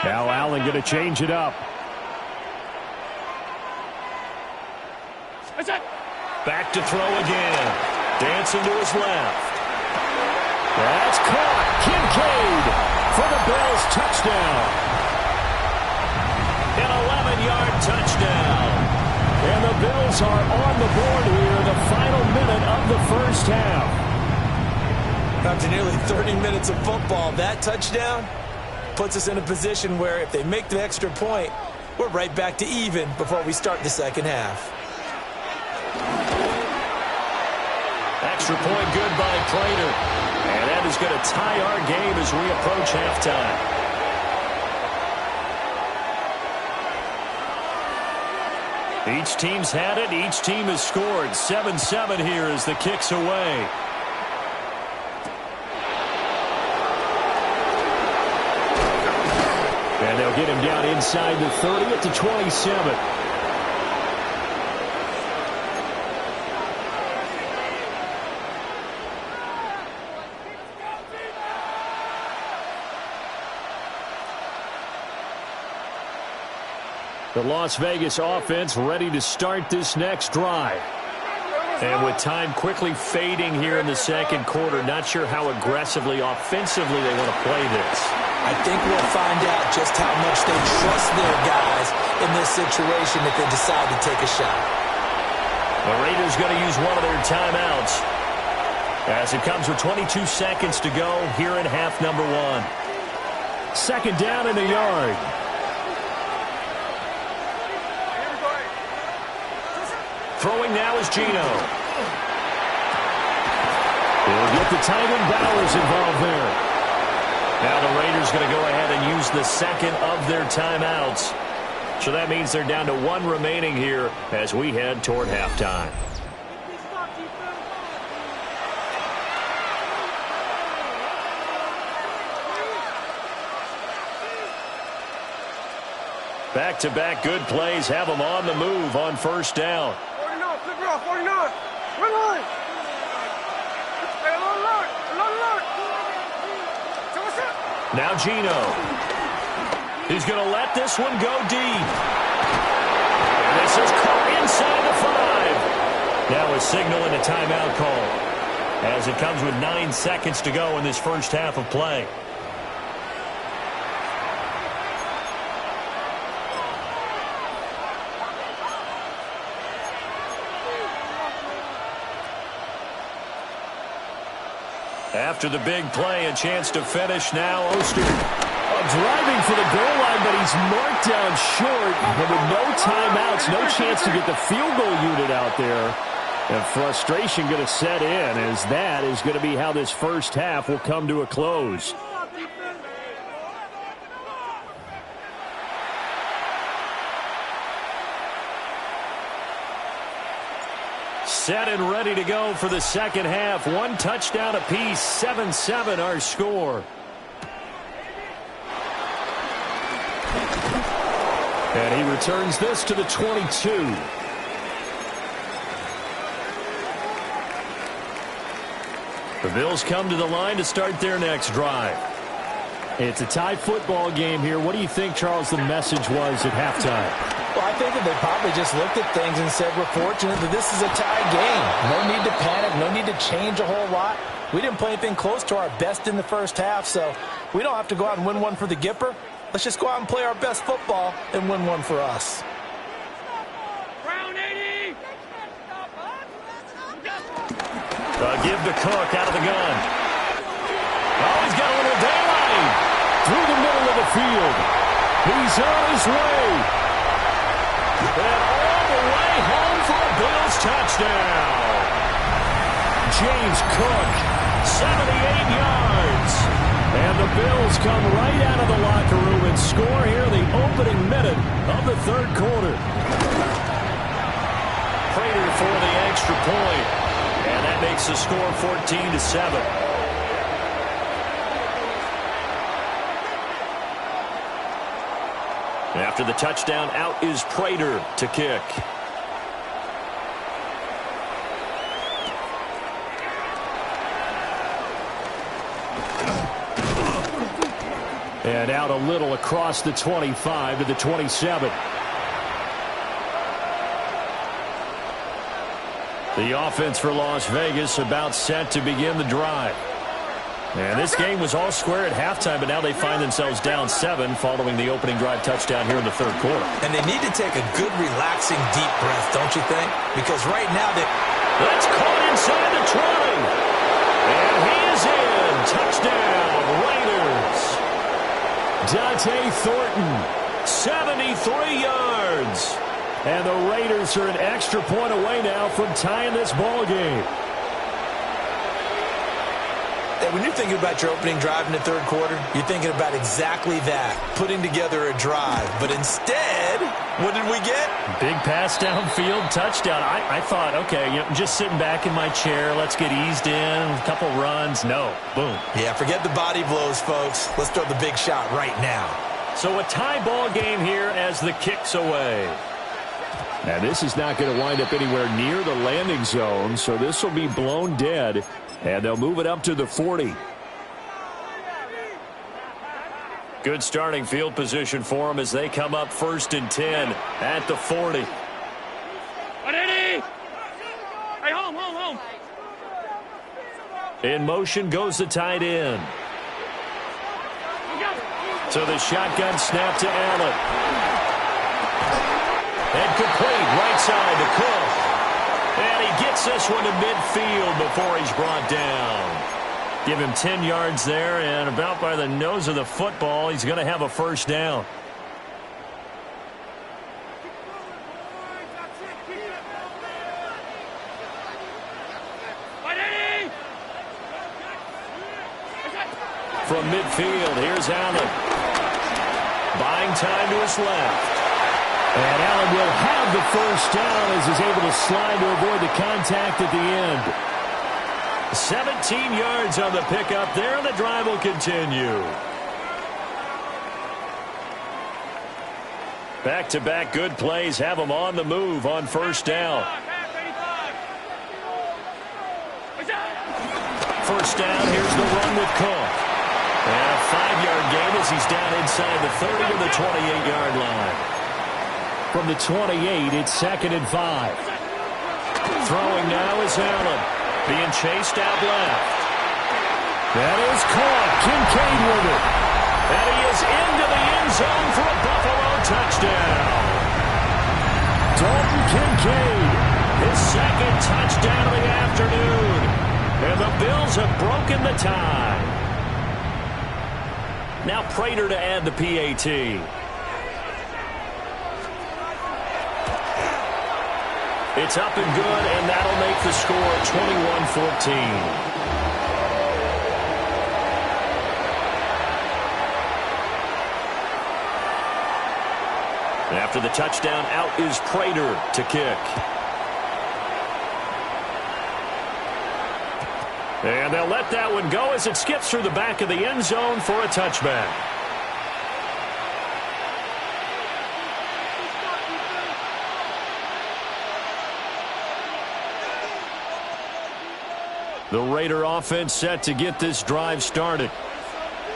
Now Allen going to change it up. Back to throw again. Dancing to his left. That's caught. Kincaid for the Bills touchdown. An 11-yard touchdown. And the Bills are on the board here, the final minute of the first half. After nearly 30 minutes of football, that touchdown puts us in a position where if they make the extra point, we're right back to even before we start the second half. Extra point good by Prater. And that is going to tie our game as we approach halftime. Each team's had it. Each team has scored. 7-7 here as the kick's away. And they'll get him down inside the 30 at the 27. The Las Vegas offense ready to start this next drive. And with time quickly fading here in the second quarter, not sure how aggressively, offensively they want to play this. I think we'll find out just how much they trust their guys in this situation if they decide to take a shot. The Raiders going to use one of their timeouts as it comes with 22 seconds to go here in half number 1. 2nd down and a yard. Throwing now is Geno. He'll get the tight end Bowers involved there. Now the Raiders going to go ahead and use the second of their timeouts. So that means they're down to 1 remaining here as we head toward halftime. Back-to-back good plays have them on the move on 1st down. 49, run line. Now Geno. He's going to let this one go deep. And this is caught inside the 5. Now a signal and a timeout call as it comes with 9 seconds to go in this first half of play. After the big play, a chance to finish now. Oster driving for the goal line, but he's marked down short. And with no timeouts, no chance to get the field goal unit out there. And frustration going to set in as that is going to be how this first half will come to a close. Set and ready to go for the second half. 1 touchdown apiece, 7-7 our score. And he returns this to the 22. The Bills come to the line to start their next drive. It's a tie football game here. What do you think, Charles, the message was at halftime? Well, I think that they probably just looked at things and said, we're fortunate that this is a tie game. No need to panic, no need to change a whole lot. We didn't play anything close to our best in the first half, so we don't have to go out and win one for the Gipper. Let's just go out and play our best football and win one for us. Give to Cook out of the gun. Oh, he's got a little daylight through the middle of the field. He's on his way. And all the way home for a Bills touchdown. James Cook, 78 yards. And the Bills come right out of the locker room and score here in the opening minute of the third quarter. Prater for the extra point. And that makes the score 14-7. After the touchdown, out is Prater to kick. And out a little across the 25 to the 27. The offense for Las Vegas about set to begin the drive. And this game was all square at halftime, but now they find themselves down 7 following the opening drive touchdown here in the third quarter. And they need to take a good, relaxing, deep breath, don't you think? Because right now they... That's caught inside the 20. And he is in. Touchdown, Raiders. Dante Thornton, 73 yards. And the Raiders are an extra point away now from tying this ball game. Hey, when you're thinking about your opening drive in the third quarter, you're thinking about exactly that, putting together a drive. But instead, what did we get? Big pass downfield, touchdown. I thought, okay, just sitting back in my chair, let's get eased in, a couple runs. No, boom. Yeah, forget the body blows, folks. Let's throw the big shot right now. So a tie ball game here as the kick's away. Now this is not going to wind up anywhere near the landing zone, so this will be blown dead, and they'll move it up to the 40. Good starting field position for them as they come up 1st and 10 at the 40. Hey, home. In motion goes the tight end. So the shotgun snap to Allen. And complete, right side to Cook. And he gets this one to midfield before he's brought down. Give him 10 yards there, and about by the nose of the football, he's going to have a first down. From midfield, here's Allen. Buying time to his left. And Allen will have the first down as he's able to slide to avoid the contact at the end. 17 yards on the pickup there, and the drive will continue. Back-to-back good plays have them on the move on first down. First down, here's the run with Cook. And a 5-yard gain as he's down inside the 30 to the 28-yard line. From the 28, it's 2nd and 5. Throwing now is Allen. Being chased out left. That is caught. Kincaid with it. And he is into the end zone for a Buffalo touchdown. Dalton Kincaid. His 2nd touchdown of the afternoon. And the Bills have broken the tie. Now Prater to add the PAT. It's up and good, and that'll make the score 21-14. After the touchdown, out is Prater to kick. And they'll let that one go as it skips through the back of the end zone for a touchback. The Raider offense set to get this drive started.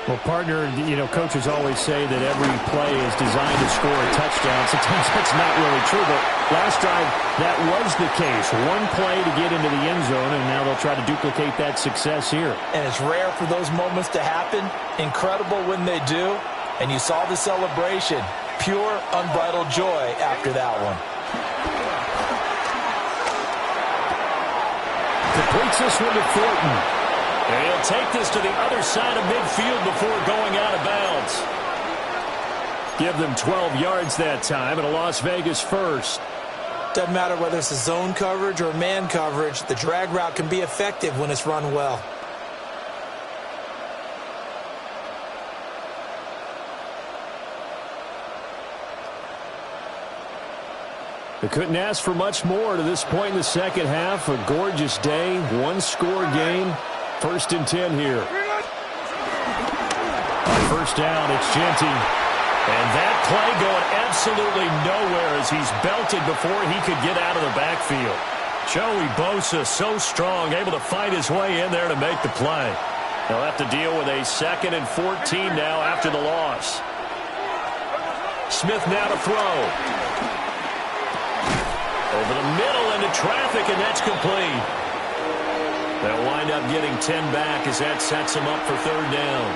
Well, partner, coaches always say that every play is designed to score a touchdown. Sometimes that's not really true, but last drive, that was the case. One play to get into the end zone, and now they'll try to duplicate that success here. And it's rare for those moments to happen. Incredible when they do. And you saw the celebration. Pure, unbridled joy after that one. Completes this one to Thornton. And he'll take this to the other side of midfield before going out of bounds. Give them 12 yards that time, and a Las Vegas first. Doesn't matter whether it's a zone coverage or man coverage, the drag route can be effective when it's run well. They couldn't ask for much more to this point in the second half. A gorgeous day, one-score game. 1st and 10 here. First down, it's Genty. And that play going absolutely nowhere as he's belted before he could get out of the backfield. Joey Bosa so strong, able to fight his way in there to make the play. They'll have to deal with a 2nd and 14 now after the loss. Smith now to throw. Over the middle into traffic, and that's complete. They'll wind up getting 10 back as that sets them up for 3rd down.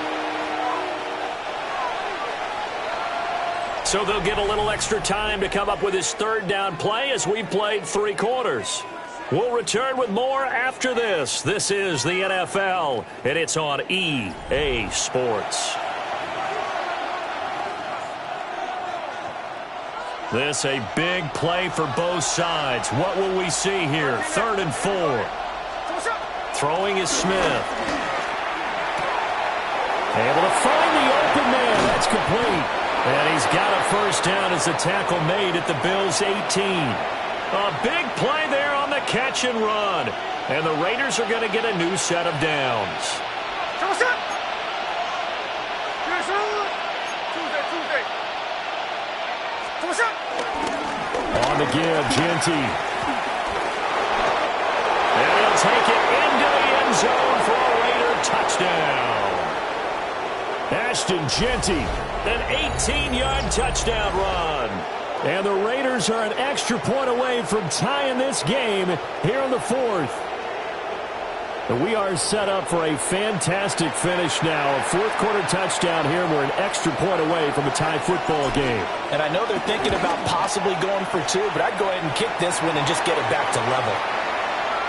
So they'll get a little extra time to come up with his 3rd down play as we've played 3 quarters. We'll return with more after this. This is the NFL, and it's on EA Sports. This a big play for both sides. What will we see here? 3rd and 4. Throwing is Smith. Able to find the open man. That's complete. And he's got a 1st down as the tackle made at the Bills' 18. A big play there on the catch and run. And the Raiders are going to get a new set of downs. On the give, Genty. And he'll take it into the end zone for a Raider touchdown. Ashton Genty, an 18-yard touchdown run. And the Raiders are an extra point away from tying this game here in the 4th. And we are set up for a fantastic finish now. A 4th quarter touchdown here, and we're an extra point away from a tie football game. And I know they're thinking about possibly going for 2, but I'd go ahead and kick this one and just get it back to level.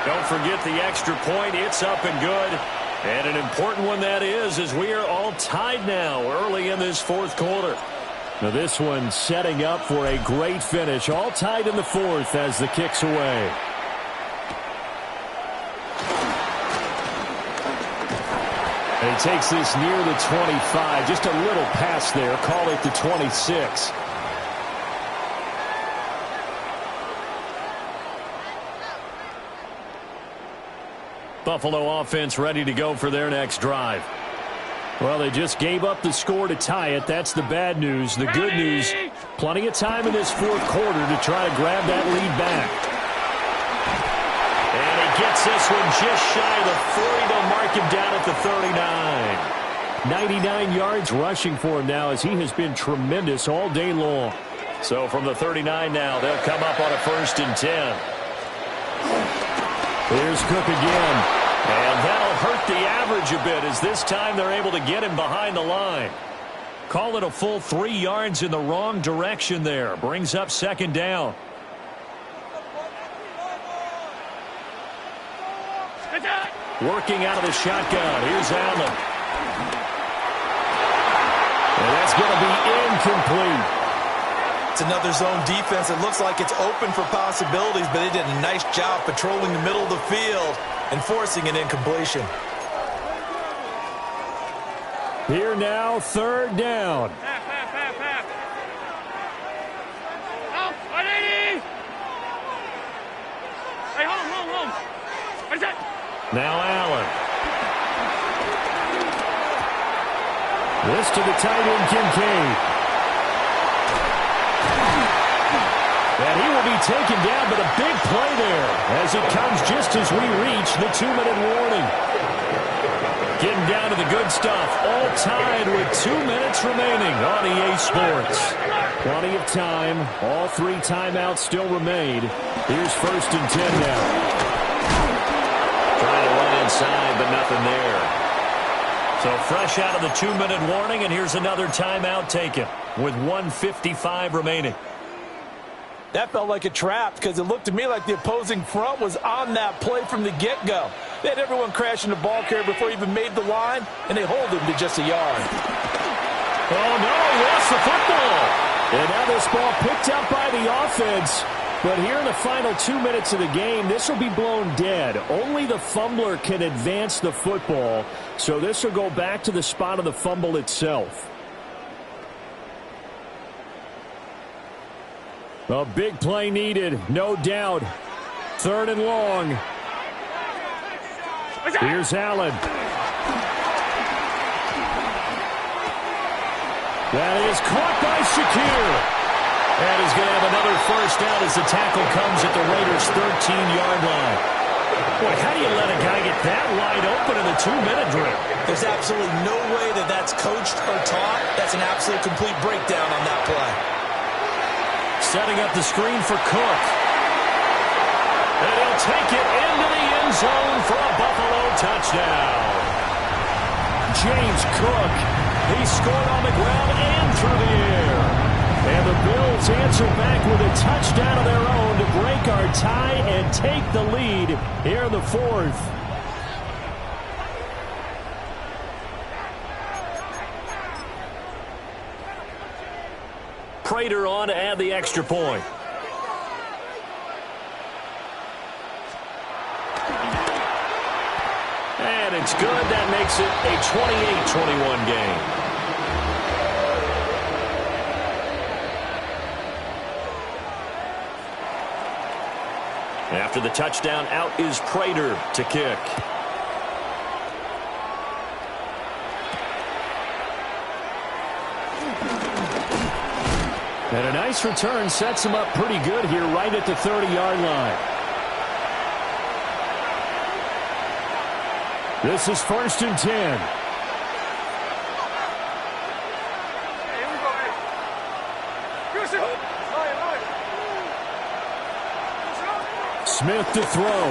Don't forget the extra point. It's up and good. And an important one that is, as we are all tied now early in this 4th quarter. Now this one setting up for a great finish. All tied in the 4th as the kick's away. And he takes this near the 25. Just a little pass there. Call it the 26. Buffalo offense ready to go for their next drive. Well, they just gave up the score to tie it. That's the bad news. The good news, plenty of time in this 4th quarter to try to grab that lead back. And he gets this one just shy of the 40. They'll mark him down at the 39. 99 yards rushing for him now as he has been tremendous all day long. So from the 39 now, they'll come up on a 1st and 10. Here's Cook again. And that'll hurt the average a bit as this time they're able to get him behind the line. Call it a full 3 yards in the wrong direction there. Brings up 2nd down. Working out of the shotgun. Here's Allen. And that's going to be incomplete. It's another zone defense. It looks like it's open for possibilities, but they did a nice job patrolling the middle of the field and forcing an incompletion. Here now, 3rd down. Now Allen. This to the tight end, Kincaid. And he will be taken down, but a big play there as it comes just as we reach the 2-minute warning. Getting down to the good stuff, all tied with 2 minutes remaining on EA Sports. Plenty of time. All 3 timeouts still remain. Here's 1st and 10 now. Trying to run inside, but nothing there. So fresh out of the 2-minute warning, and here's another timeout taken with 1:55 remaining. That felt like a trap because it looked to me like the opposing front was on that play from the get-go. They had everyone crashing the ball carrier before he even made the line, and they hold him to just a yard. Oh, no, he lost the football. And now this ball picked up by the offense. But here in the final 2 minutes of the game, this will be blown dead. Only the fumbler can advance the football, so this will go back to the spot of the fumble itself. A big play needed, no doubt. 3rd and long. Here's Allen. That is caught by Shakir. And he's going to have another 1st down as the tackle comes at the Raiders' 13-yard line. Boy, how do you let a guy get that wide open in the 2-minute drill? There's absolutely no way that that's coached or taught. That's an absolute complete breakdown on that play. Setting up the screen for Cook. And he'll take it into the end zone for a Buffalo touchdown. James Cook, he scored on the ground and through the air. And the Bills answer back with a touchdown of their own to break our tie and take the lead here in the fourth. Prater on to add the extra point. And it's good. That makes it a 28-21 game. After the touchdown, out is Prater to kick. And a nice return sets him up pretty good here right at the 30-yard line. This is 1st and 10. Smith to throw.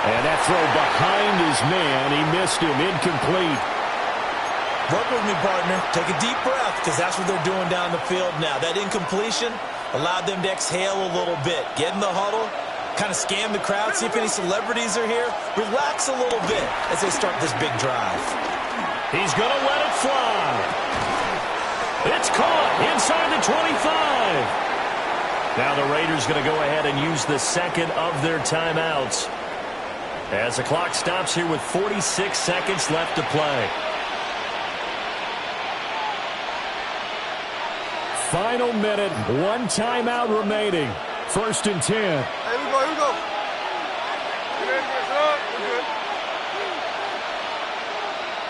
And that throw behind his man. He missed him. Incomplete. Work with me, partner. Take a deep breath, because that's what they're doing down the field now. That incompletion allowed them to exhale a little bit. Get in the huddle, kind of scan the crowd, see if any celebrities are here. Relax a little bit as they start this big drive. He's going to let it fly. It's caught inside the 25. Now the Raiders going to go ahead and use the second of their timeouts as the clock stops here with 46 seconds left to play. Final minute, one timeout remaining. 1st and 10. Here we go, here we go. Good, good, we're good.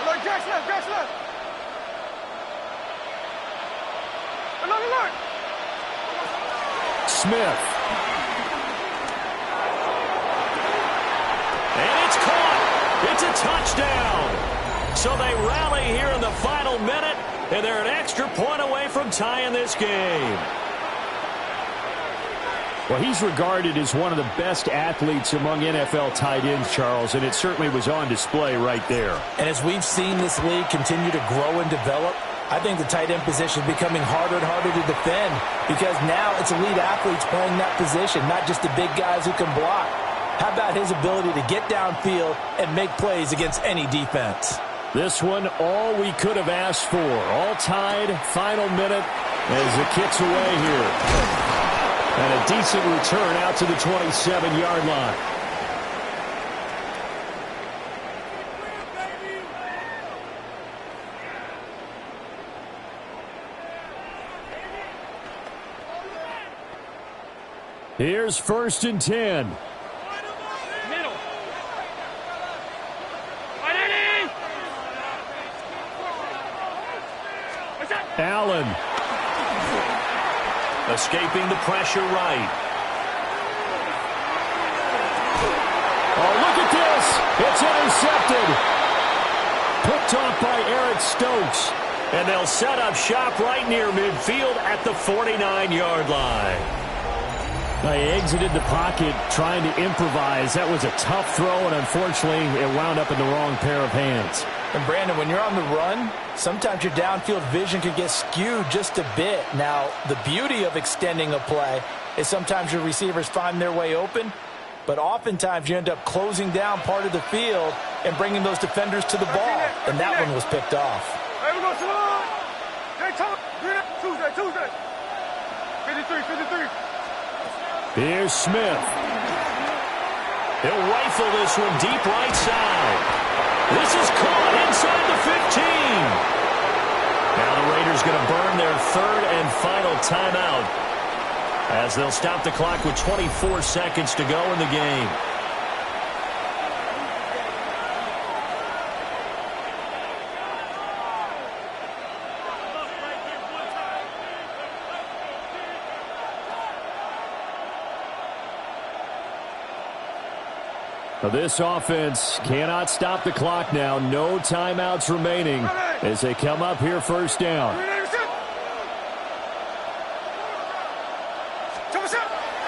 Look, Jack's left, Jack's left. Look. Smith. And it's caught. It's a touchdown. So they rally here in the final minute, and they're an extra point away from tying this game. Well, he's regarded as one of the best athletes among NFL tight ends, Charles, and it certainly was on display right there. And as we've seen this league continue to grow and develop, I think the tight end position is becoming harder and harder to defend, because now it's elite athletes playing that position, not just the big guys who can block. How about his ability to get downfield and make plays against any defense? This one, all we could have asked for. All tied, final minute as it kicks away here. And a decent return out to the 27-yard line. Here's 1st and 10. Middle. Allen. Escaping the pressure right. Oh, look at this. It's intercepted. Picked off by Eric Stokes. And they'll set up shop right near midfield at the 49-yard line. They exited the pocket trying to improvise. That was a tough throw, and unfortunately, it wound up in the wrong pair of hands. And, Brandon, when you're on the run, sometimes your downfield vision can get skewed just a bit. Now, the beauty of extending a play is sometimes your receivers find their way open, but oftentimes you end up closing down part of the field and bringing those defenders to the ball, and that one was picked off. Hey, we go, Salon. Tuesday. 53. Here's Smith. He'll rifle this one deep right side. This is caught inside the 15. Now the Raiders going to burn their third and final timeout as they'll stop the clock with 24 seconds to go in the game. This offense cannot stop the clock now. No timeouts remaining as they come up here first down.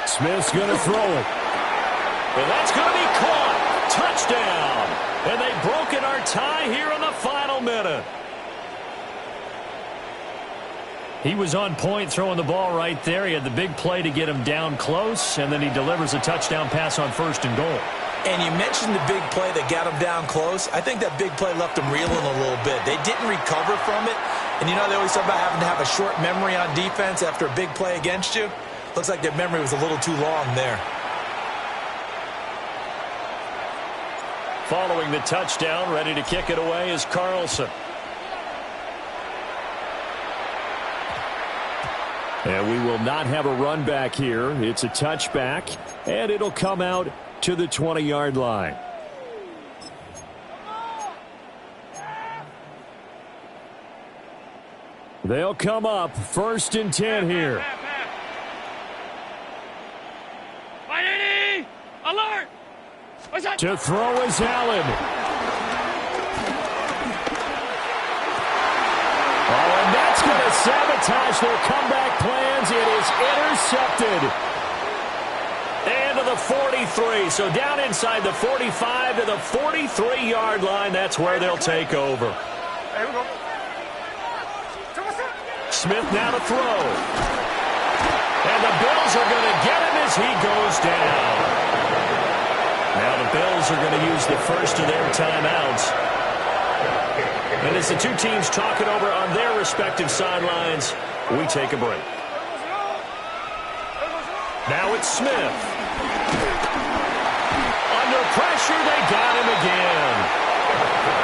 Smith's going to throw it. And that's going to be caught. Touchdown. And they've broken our tie here in the final minute. He was on point throwing the ball right there. He had the big play to get him down close, and then he delivers a touchdown pass on 1st and goal. And you mentioned the big play that got him down close. I think that big play left him reeling a little bit. They didn't recover from it. And you know they always talk about having to have a short memory on defense after a big play against you. Looks like their memory was a little too long there. Following the touchdown, ready to kick it away is Carlson. And we will not have a run back here. It's a touchback, and it'll come out to the 20-yard line. They'll come up 1st and 10 here. Alert! To throw is Allen. Oh, and that's going to sabotage their comeback plans. It is intercepted. And to the 43. So down inside the 45 to the 43-yard line. That's where they'll take over. Here we go. Smith now to throw. And the Bills are going to get him as he goes down. Now the Bills are going to use the first of their timeouts. And as the two teams talk it over on their respective sidelines, we take a break. Now it's Smith. Under pressure, they got him again.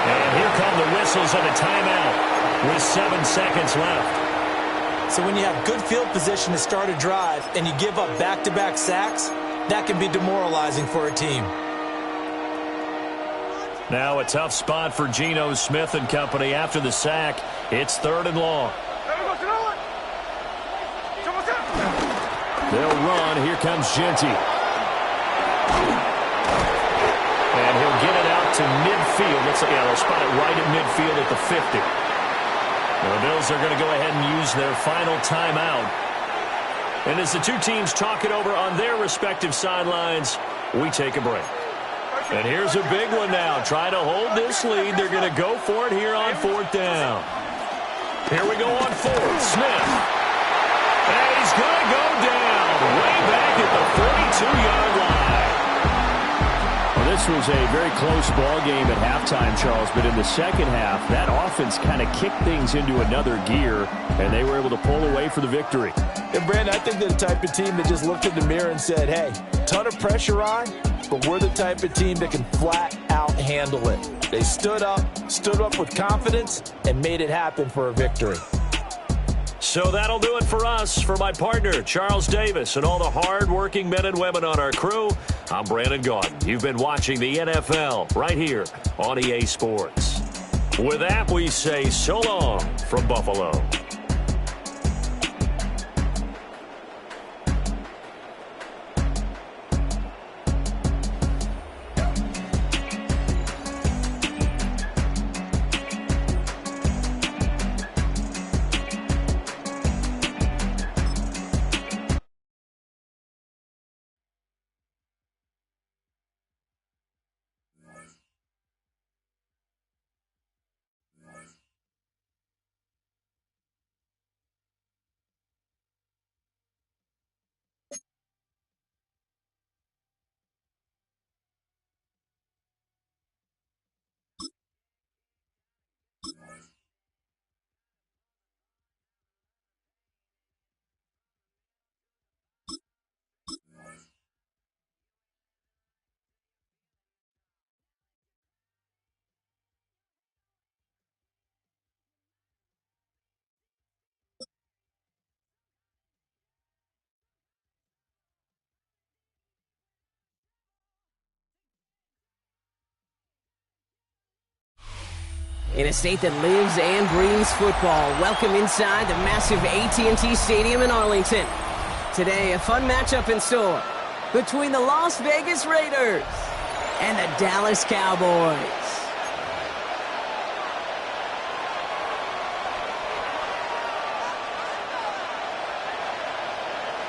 And here come the whistles of a timeout with 7 seconds left. So when you have good field position to start a drive and you give up back-to-back sacks, that can be demoralizing for a team. Now a tough spot for Geno Smith and company after the sack. It's 3rd and long. They'll run. Here comes Genty. And he'll get it out to midfield. They'll spot it right at midfield at the 50. The Bills are going to go ahead and use their final timeout. And as the two teams talk it over on their respective sidelines, we take a break. And here's a big one now. Trying to hold this lead. They're going to go for it here on 4th down. Here we go on 4th. Smith. And he's going to go down way back at the 42-yard line. Well, this was a very close ball game at halftime, Charles, but in the second half, that offense kind of kicked things into another gear, and they were able to pull away for the victory. And, Brandon, I think they're the type of team that just looked in the mirror and said, hey, ton of pressure on, but we're the type of team that can flat out handle it. They stood up with confidence, and made it happen for a victory. So that'll do it for us. For my partner, Charles Davis, and all the hard-working men and women on our crew, I'm Brandon Gaudin. You've been watching the NFL right here on EA Sports. With that, we say so long from Buffalo. In a state that lives and breathes football, welcome inside the massive AT&T Stadium in Arlington. Today, a fun matchup in store between the Las Vegas Raiders and the Dallas Cowboys.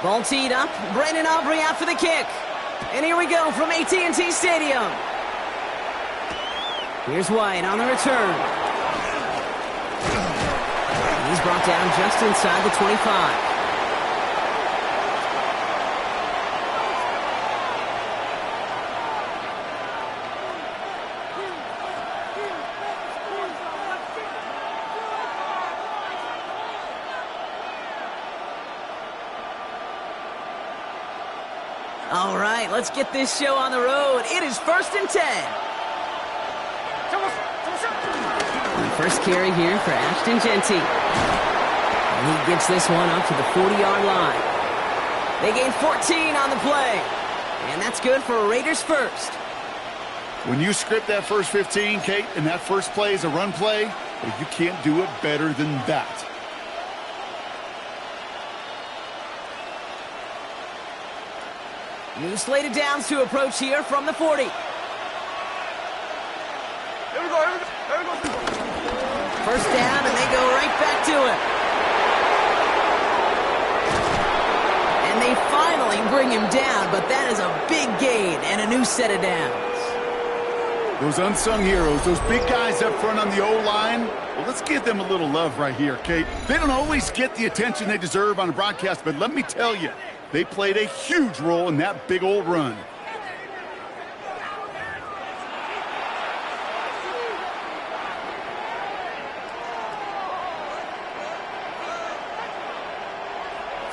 Ball teed up. Brandon Aubrey out for the kick. And here we go from AT&T Stadium. Here's White on the return. He's brought down just inside the 25. All right, let's get this show on the road. It is 1st and 10. And first carry here for Ashton Jeanty. And he gets this one up to the 40-yard line. They gain 14 on the play. And that's good for a Raiders first. When you script that first 15, Kate, and that first play is a run play, well, you can't do it better than that. New slated downs to approach here from the 40. Here we go, here we go, here we go. First down, and they go right back to it. And they finally bring him down, but that is a big gain and a new set of downs. Those unsung heroes, those big guys up front on the O-line, well, let's give them a little love right here, Kate. They don't always get the attention they deserve on a broadcast, but let me tell you, they played a huge role in that big old run.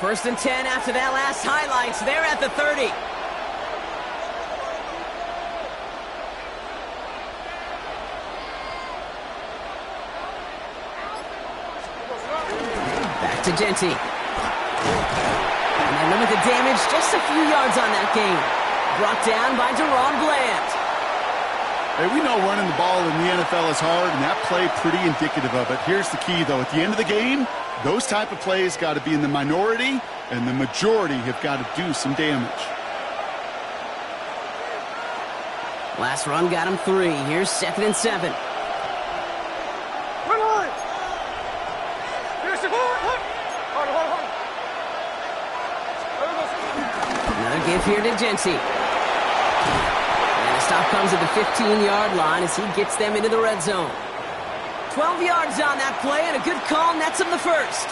First and 10 after that last highlights. They're at the 30. Back to Jeanty. And they limit the damage just a few yards on that game. Brought down by Deron Bland. Hey, we know running the ball in the NFL is hard, and that play pretty indicative of it. Here's the key, though. At the end of the game, those type of plays got to be in the minority, and the majority have got to do some damage. Last run got him 3. Here's 2nd and 7. Another give here to Jeanty. And a stop comes at the 15-yard line as he gets them into the red zone. 12 yards on that play, and a good call nets him the first.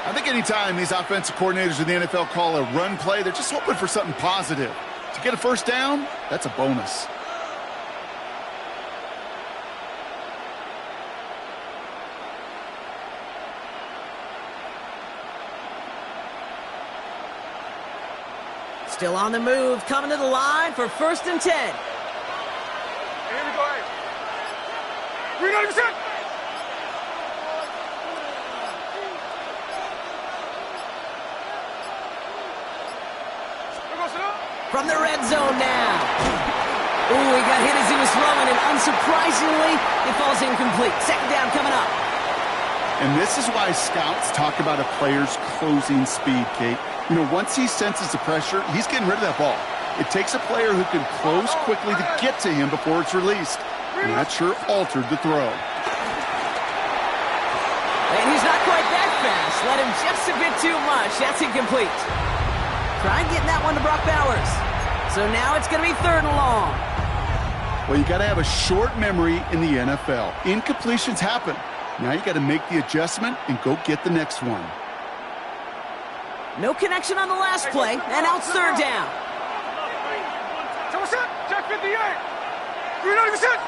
I think anytime these offensive coordinators in the NFL call a run play, they're just hoping for something positive. To get a first down, that's a bonus. Still on the move, coming to the line for 1st and 10. Here we go, hey. 390%. From the red zone now. Ooh, he got hit as he was throwing, and unsurprisingly, it falls incomplete. 2nd down coming up. And this is why scouts talk about a player's closing speed, Kate. You know, once he senses the pressure, he's getting rid of that ball. It takes a player who can close quickly to get to him before it's released. And that sure altered the throw. And he's not quite that fast. Let him just a bit too much. That's incomplete. Tried getting that one to Brock Bowers. So now it's going to be 3rd and long. Well, you got to have a short memory in the NFL. Incompletions happen. Now you got to make the adjustment and go get the next one. No connection on the last play, and now it's 3rd down. Check 58. 390%.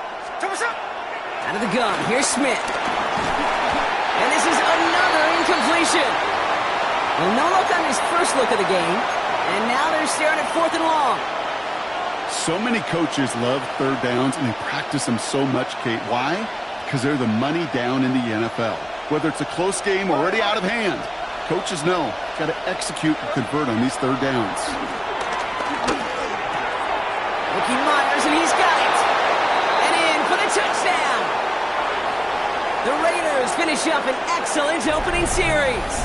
Out of the gun, here's Smith. And this is another incompletion. Well, no luck on his first look of the game, and now they're staring at 4th and long. So many coaches love 3rd downs, and they practice them so much, Kate. Why? Because they're the money down in the NFL. Whether it's a close game or already out of hand, coaches know, got to execute and convert on these 3rd downs. Ricky Myers, and he's got it. And in for the touchdown. The Raiders finish up an excellent opening series.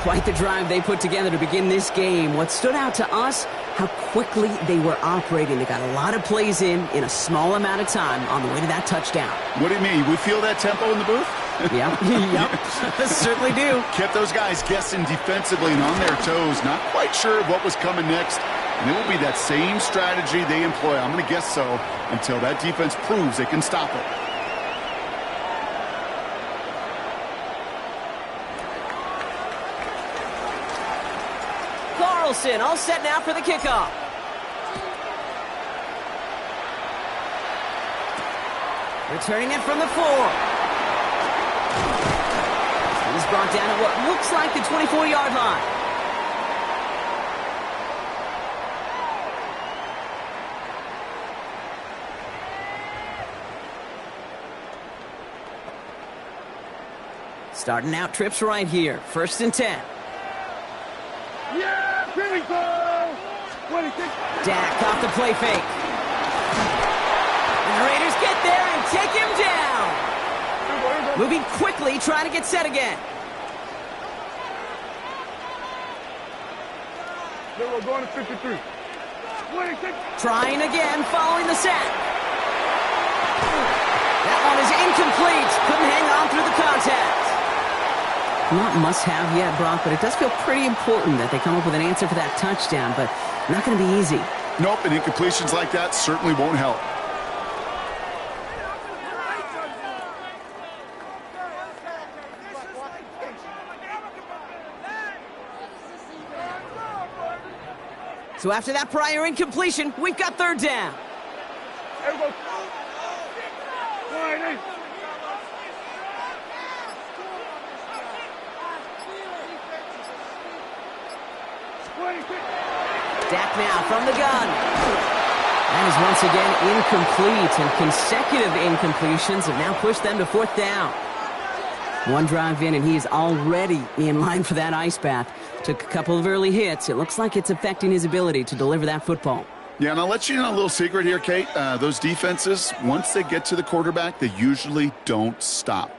Quite the drive they put together to begin this game. What stood out to us, how quickly they were operating. They got a lot of plays in a small amount of time on the way to that touchdown. What do you mean? We feel that tempo in the booth? Yep, certainly do. Kept those guys guessing defensively and on their toes, not quite sure of what was coming next. And it will be that same strategy they employ, I'm going to guess so, until that defense proves they can stop it. Carlson all set now for the kickoff. Returning it from the 4. He's brought down at what looks like the 24-yard line. Starting out trips right here. 1st and 10. Yeah, pretty close. Dak off the play fake. And the Raiders get there and take him down. Moving quickly, trying to get set again. We're going to 53. 26. Trying again, following the sack. That one is incomplete. Couldn't hang on through the contact. Not must-have yet, Brock, but it does feel pretty important that they come up with an answer for that touchdown, but not going to be easy. Nope, and incompletions like that certainly won't help. So after that prior incompletion, we've got 3rd down. Dak now from the gun. That is once again incomplete, and consecutive incompletions have now pushed them to 4th down. One drive in, and he is already in line for that ice bath. Took a couple of early hits. It looks like it's affecting his ability to deliver that football. Yeah, and I'll let you know a little secret here, Kate. Those defenses, once they get to the quarterback, they usually don't stop.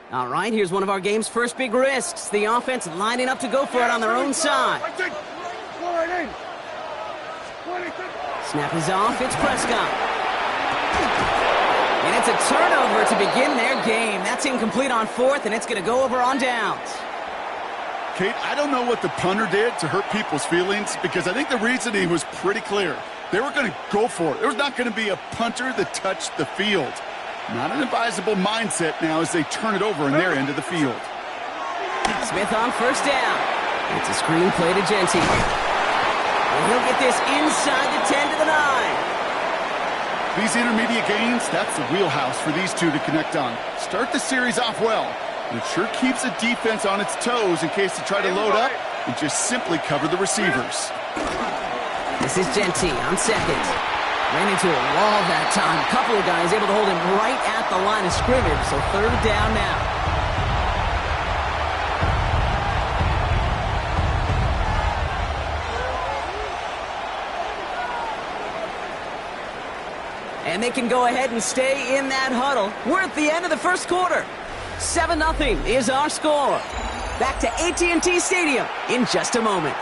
All right, here's one of our game's first big risks. The offense lining up to go for it on their own side. Snap is off, it's Prescott. And it's a turnover to begin their game. That's incomplete on 4th, and it's going to go over on downs. Kate, I don't know what the punter did to hurt people's feelings, because I think the reasoning was pretty clear. They were going to go for it. There was not going to be a punter that touched the field. Not an advisable mindset now as they turn it over in their end of the field. Smith on 1st down. It's a screen play to Genty. And he'll get this inside the 10 to the 9. These intermediate gains, that's the wheelhouse for these two to connect on. Start the series off well. And it sure keeps the defense on its toes in case they try to load up and just simply cover the receivers. This is Genty on 2nd. Ran into a wall that time. A couple of guys able to hold him right at the line of scrimmage, so 3rd down now. And they can go ahead and stay in that huddle. We're at the end of the 1st quarter. 7-0 is our score. Back to AT&T Stadium in just a moment.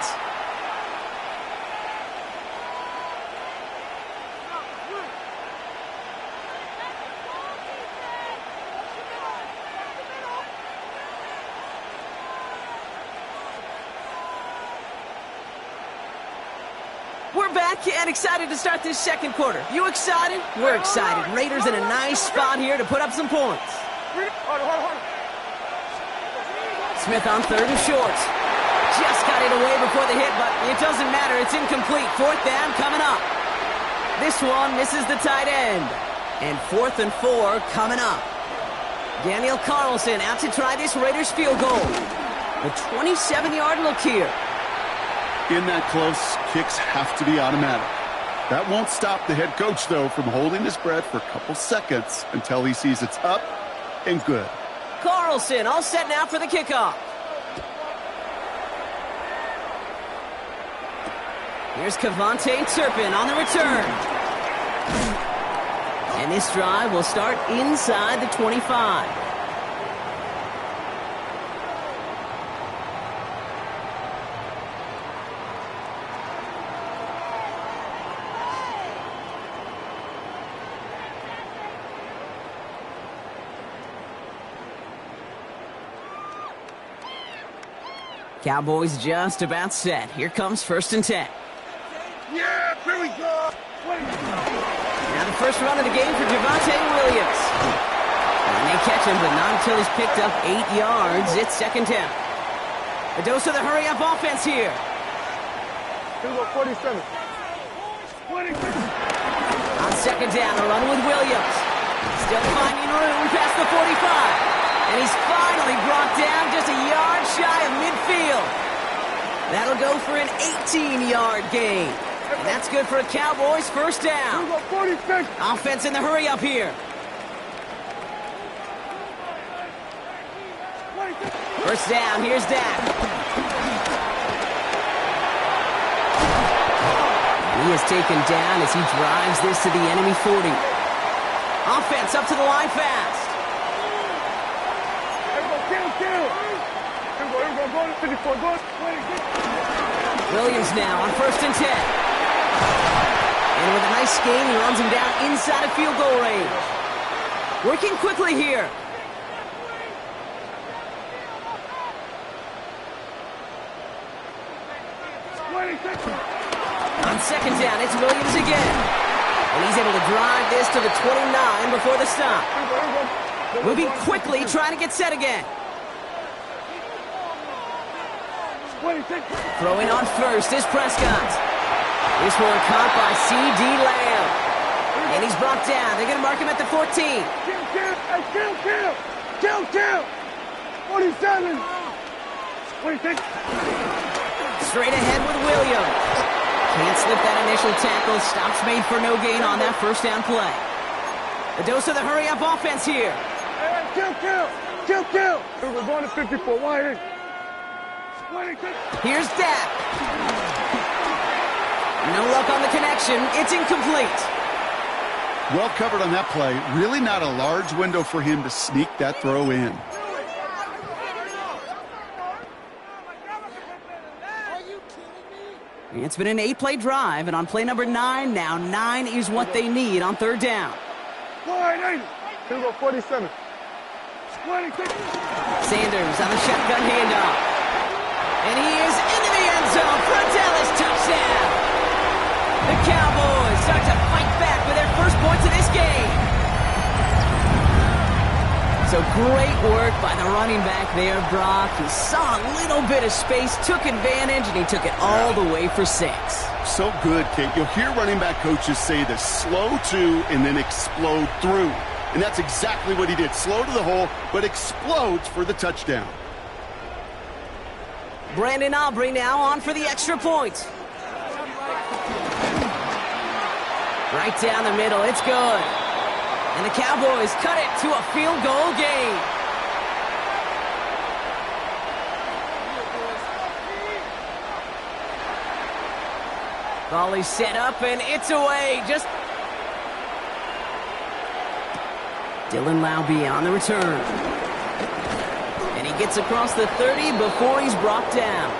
We're back and excited to start this 2nd quarter. You excited? We're excited. Raiders in a nice spot here to put up some points. Smith on 3rd and short. Just got it away before the hit, but it doesn't matter. It's incomplete. 4th down coming up. This one misses the tight end. And 4th and 4 coming up. Daniel Carlson out to try this Raiders field goal. A 27-yard look here. In that close, kicks have to be automatic. That won't stop the head coach, though, from holding his breath for a couple seconds until he sees it's up and good. Carlson all set now for the kickoff. Here's Kevontae Turpin on the return. And this drive will start inside the 25. Cowboys just about set. Here comes 1st and 10. Yeah, here we go. Now the first run of the game for Javonte Williams. And they catch him, but not until he's picked up 8 yards. It's 2nd down. A dose of the hurry-up offense here. Here we go, 47. 26. On 2nd down, a run with Williams. Still finding room past the 45. And he's finally brought down just a yard shy of midfield. That'll go for an 18-yard gain. And that's good for a Cowboys 1st down. Here we go, 46. Offense in the hurry-up here. 1st down, here's Dak. He is taken down as he drives this to the enemy 40. Offense up to the line fast. Williams now on 1st and 10. And with a nice gain, he runs him down inside of field goal range. Working quickly here. On 2nd down, it's Williams again. And he's able to drive this to the 29 before the stop. Moving quickly, trying to get set again. Throwing on 1st is Prescott. This one caught by C.D. Lamb. And he's brought down. They're going to mark him at the 14. Kill. 47. 26. Straight ahead with Williams. Can't slip that initial tackle. Stops made for no gain on that 1st down play. A dose of the hurry-up offense here. Kill. We're going to 54. Wide. Here's Dak. No luck on the connection. It's incomplete. Well covered on that play. Really not a large window for him to sneak that throw in. It's been an 8-play drive, and on play number 9, now 9 is what they need on 3rd down. Here we go, 47. 26. Sanders on the shotgun handoff. And he is into the end zone for a Dallas touchdown. The Cowboys start to fight back with their first points of this game. So great work by the running back there, Brock. He saw a little bit of space, took advantage, and he took it all the way for 6. So good, Kate. You'll hear running back coaches say the slow to and then explode through. And that's exactly what he did. Slow to the hole, but explodes for the touchdown. Brandon Aubrey now on for the extra point. Right down the middle, it's good. And the Cowboys cut it to a field goal game. Volley set up, and it's away. Just Dylan Laube on the return. And he gets across the 30 before he's brought down.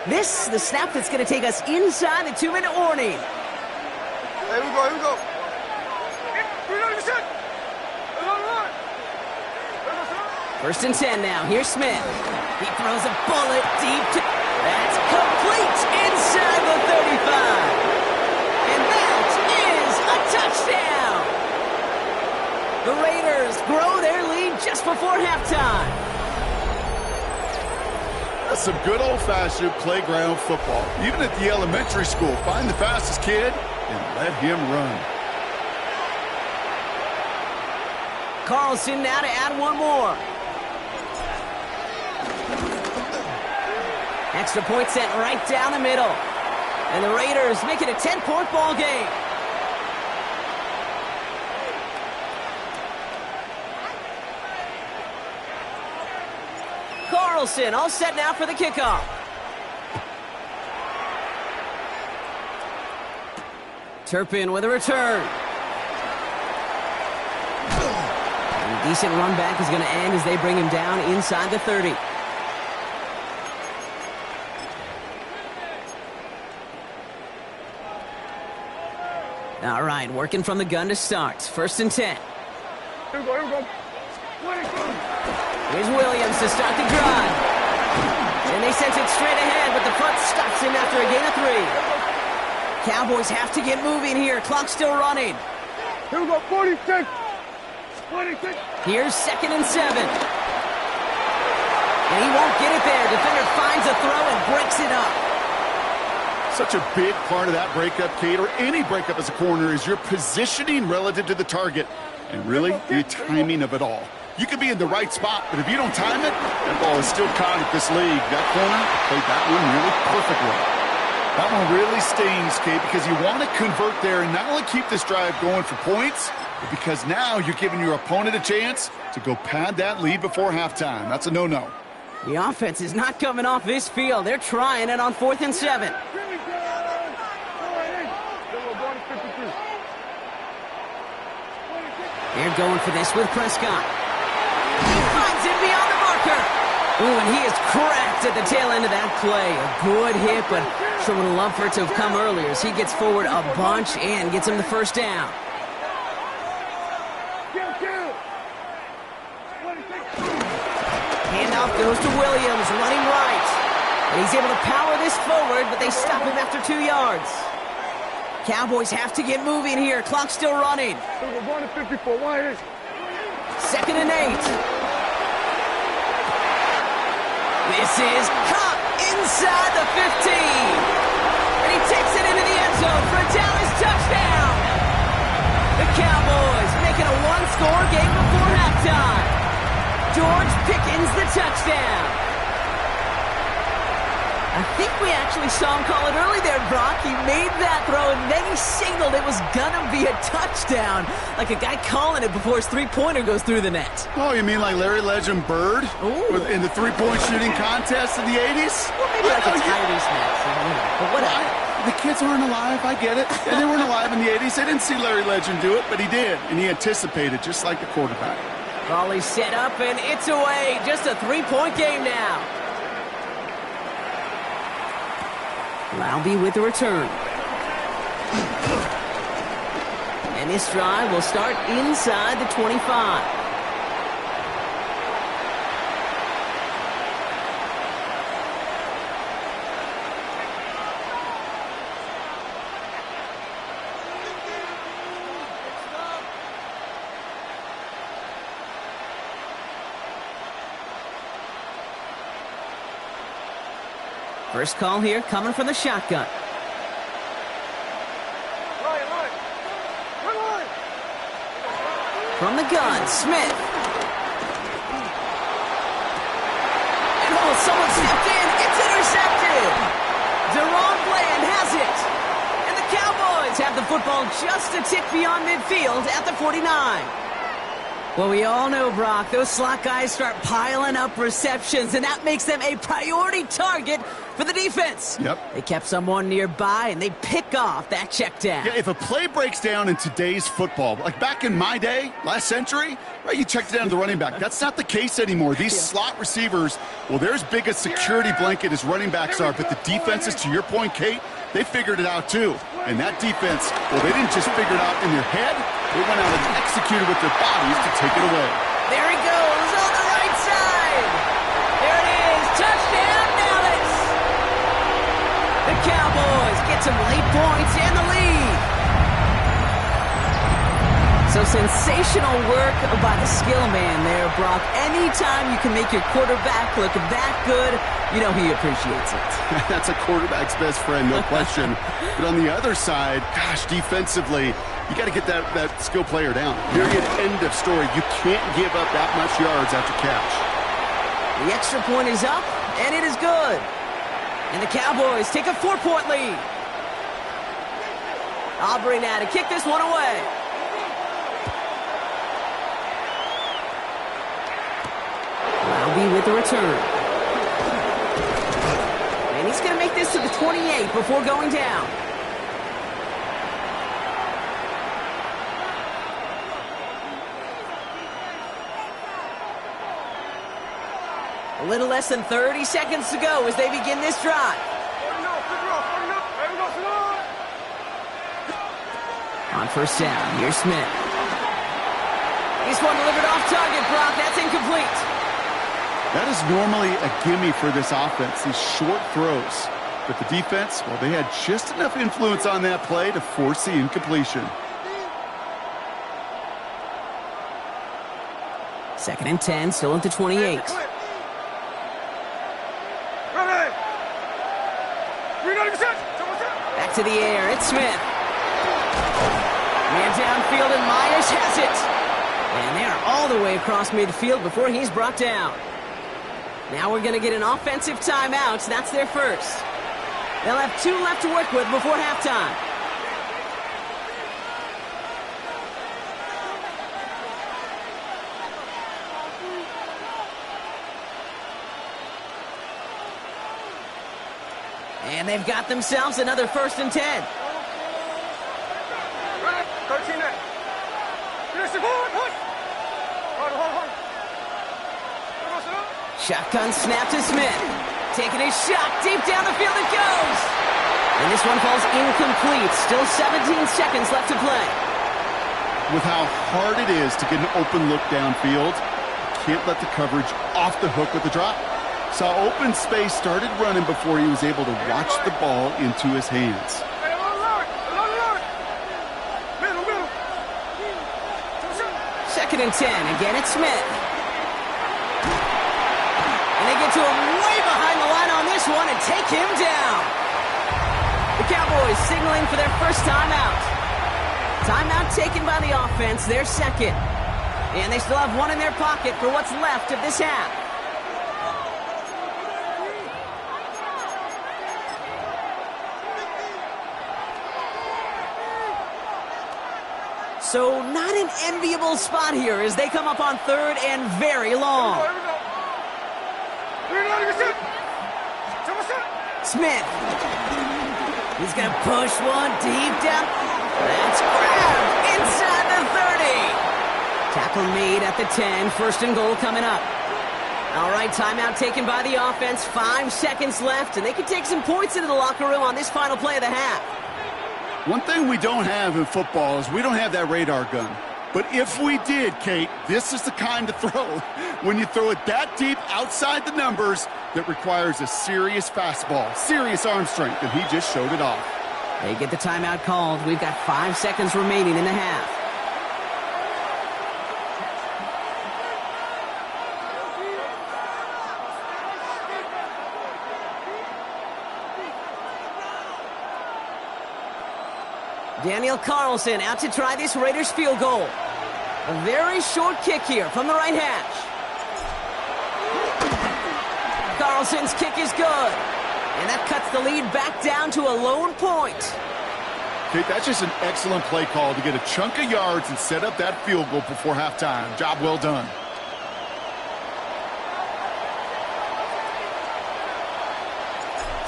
This, the snap that's going to take us inside the 2-minute warning. Here we go. First and 10 now. Here's Smith. He throws a bullet deep to... That's complete inside the 35. And that is a touchdown. The Raiders grow their lead just before halftime. That's some good old-fashioned playground football. Even at the elementary school, find the fastest kid and let him run. Carlson now to add one more. Extra point sent right down the middle. And the Raiders make it a 10-point ball game. Carlson all set now for the kickoff. Turpin with a return. And a decent run back is going to end as they bring him down inside the 30. All right, working from the gun to start. 1st and 10. Here we go. Here's Williams to start the drive. And they sent it straight ahead, but the front stops him after a gain of 3. Cowboys have to get moving here. Clock still running. Here we go, 46. 46. Here's 2nd and 7. And he won't get it there. Defender finds a throw and breaks it up. Such a big part of that breakup, Kate, or any breakup as a corner, is your positioning relative to the target and really the timing of it all. You could be in the right spot, but if you don't time it, that ball is still caught at this league. That corner played that one really perfectly. That one really stings, Kate, because you want to convert there and not only keep this drive going for points, but because now you're giving your opponent a chance to go pad that lead before halftime. That's a no-no. The offense is not coming off this field. They're trying it on 4th and 7. They're going for this with Prescott. He finds him beyond the marker. Ooh, and he is cracked at the tail end of that play. A good hit, but sure would have loved for it to have come earlier as he gets forward a bunch and gets him the 1st down. Handoff goes to Williams, running right. And he's able to power this forward, but they stop him after 2 yards. Cowboys have to get moving here. Clock still running. 2nd and 8. This is caught inside the 15. And he takes it into the end zone for a Dallas touchdown. The Cowboys make it a one-score game before halftime. George Pickens the touchdown. I think we actually saw him call it early there, Brock. He made that throw, and then he signaled it was going to be a touchdown. Like a guy calling it before his three-pointer goes through the net. Oh, you mean like Larry Legend Bird in the three-point shooting contest in the 80s? Well, maybe like a Tyrese Maxey, but whatever. The kids aren't alive, I get it. And they weren't alive in the 80s. They didn't see Larry Legend do it, but he did, and he anticipated, just like the quarterback. Volley set up, and it's away. Just a 3-point game now. Laube with the return. And this drive will start inside the 25. First call here coming from the shotgun. From the gun, Smith. And someone stepped in. It's intercepted. Deron Bland has it. And the Cowboys have the football just a tick beyond midfield at the 49. Well, we all know, Brock, those slot guys start piling up receptions, and that makes them a priority target for the defense. Yep. They kept someone nearby, and they pick off that check down. Yeah, if a play breaks down in today's football, like back in my day, last century, right, you checked it down to the running back. That's not the case anymore. These slot receivers, well, they're as big a security blanket as running backs are, but the defenses, to your point, Kate, they figured it out too. And that defense, well, they didn't just figure it out in their head. They went out and executed with their bodies to take it away. There he goes on the right side. There it is. Touchdown, Dallas. The Cowboys get some late points and the lead. So sensational work by the skill man there, Brock. Anytime you can make your quarterback look that good, you know he appreciates it. That's a quarterback's best friend, no question. But on the other side, gosh, defensively, you got to get that skill player down. Period. End of story. You can't give up that much yards after catch. The extra point is up, and it is good. And the Cowboys take a 4-point lead. Aubrey now to kick this one away. Laube with the return. He's going to make this to the 28 before going down. A little less than 30 seconds to go as they begin this drive. On first down, here's Smith. This one delivered off target, Brock. That's incomplete. That is normally a gimme for this offense, these short throws. But the defense, well, they had just enough influence on that play to force the incompletion. 2nd and 10, still into 28. Back to the air, it's Smith. Man downfield, and Myers has it. And they're all the way across midfield before he's brought down. Now we're going to get an offensive timeout. That's their first. They'll have 2 left to work with before halftime. And they've got themselves another 1st and 10. Shotgun snap to Smith. Taking a shot deep down the field it goes. And this one falls incomplete. Still 17 seconds left to play. With how hard it is to get an open look downfield, can't let the coverage off the hook with the drop. Saw open space, started running before he was able to watch the ball into his hands. 2nd and 10. Again, it's Smith. And they get to him way behind the line on this one and take him down. The Cowboys signaling for their first timeout. Timeout taken by the offense, their second. And they still have one in their pocket for what's left of this half. So not an enviable spot here as they come up on 3rd and very long. Smith. He's going to push one deep down. That's grabbed inside the 30. Tackle made at the 10. 1st and goal coming up. All right, timeout taken by the offense. 5 seconds left, and they can take some points into the locker room on this final play of the half. One thing we don't have in football is we don't have that radar gun. But if we did, Kate, this is the kind of throw. When you throw it that deep outside the numbers, that requires a serious fastball, serious arm strength, and he just showed it off. They get the timeout called. We've got 5 seconds remaining in the half. Daniel Carlson out to try this Raiders field goal. A very short kick here from the right hash. Carlson's kick is good. And that cuts the lead back down to a lone point. Kate, that's just an excellent play call to get a chunk of yards and set up that field goal before halftime. Job well done.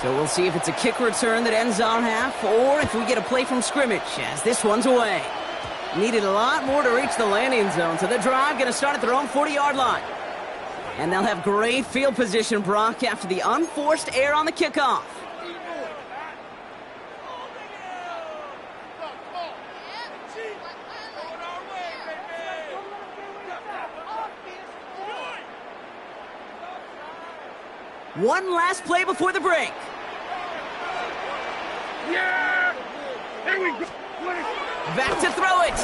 So we'll see if it's a kick return that ends our half, or if we get a play from scrimmage, as this one's away. Needed a lot more to reach the landing zone, so the drive going to start at their own 40-yard line. And they'll have great field position, Brock, after the unforced error on the kickoff. One last play before the break. Yeah! Here we go! Back to throw it.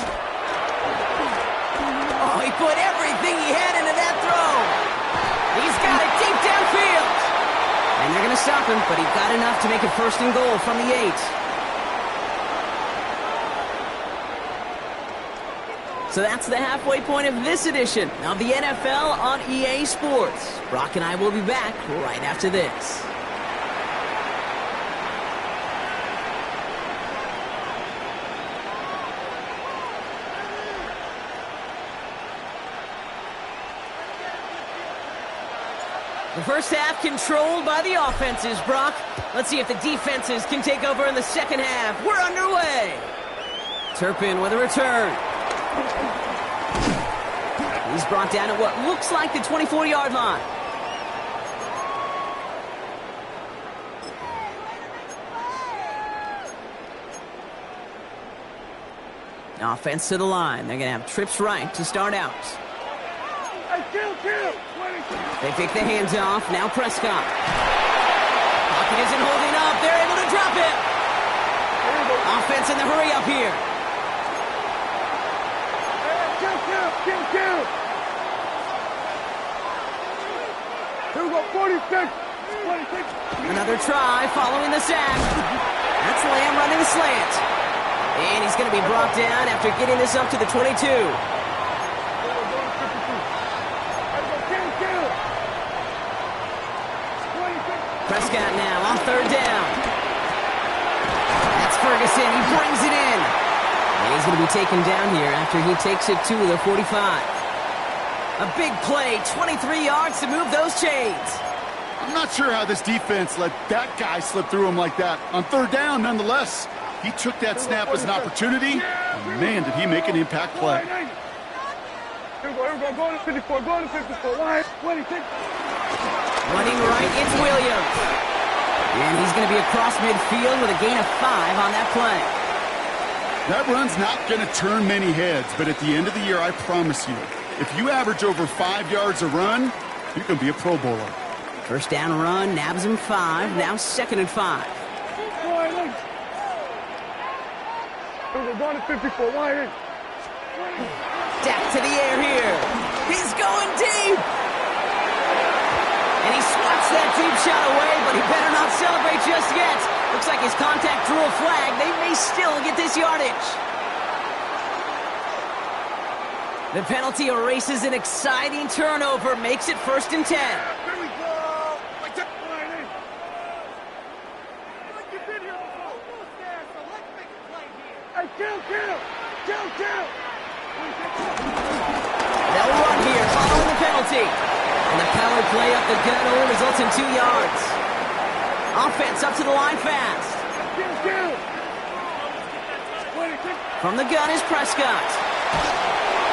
Oh, he put everything he had into that throw. He's got it deep downfield. And they're going to stop him, but he got enough to make it 1st and goal from the 8. So that's the halfway point of this edition of the NFL on EA Sports. Brock and I will be back right after this. The first half controlled by the offenses, Brock. Let's see if the defenses can take over in the second half. We're underway. Turpin with a return. He's brought down at what looks like the 24-yard line. Offense to the line. They're going to have trips right to start out. They take the hands off. Now Prescott. Pocket isn't holding up. They're able to drop it. Offense in the hurry up here. Here we go, 46. Another try following the sack. That's Lamb running the slant. And he's going to be brought down after getting this up to the 22. Prescott now on third down. That's Ferguson. He brings it in. And he's going to be taken down here after he takes it to the 45. A big play, 23 yards to move those chains. I'm not sure how this defense let that guy slip through him like that. On third down, nonetheless, he took that snap as an opportunity. And man, did he make an impact play. Here we go, go to 54, go to 54. Wide, 26. Running right, it's Williams. And he's going to be across midfield with a gain of 5 on that play. That run's not going to turn many heads, but at the end of the year, I promise you, if you average over 5 yards a run, you can be a Pro Bowler. First down run, nabs him 5, now 2nd and 5. We're going to 54, wide. Dak to the air here. He's going deep. And he swats that deep shot away, but he better not celebrate just yet. Looks like his contact drew a flag. They may still get this yardage. The penalty erases an exciting turnover, makes it 1st and 10. Here we go. Like that. You've been here before. Almost there, so let's make a play here. Hey, kill. They'll run here following the penalty. And the power play up the gut only results in 2 yards. Offense up to the line fast. From the gun is Prescott.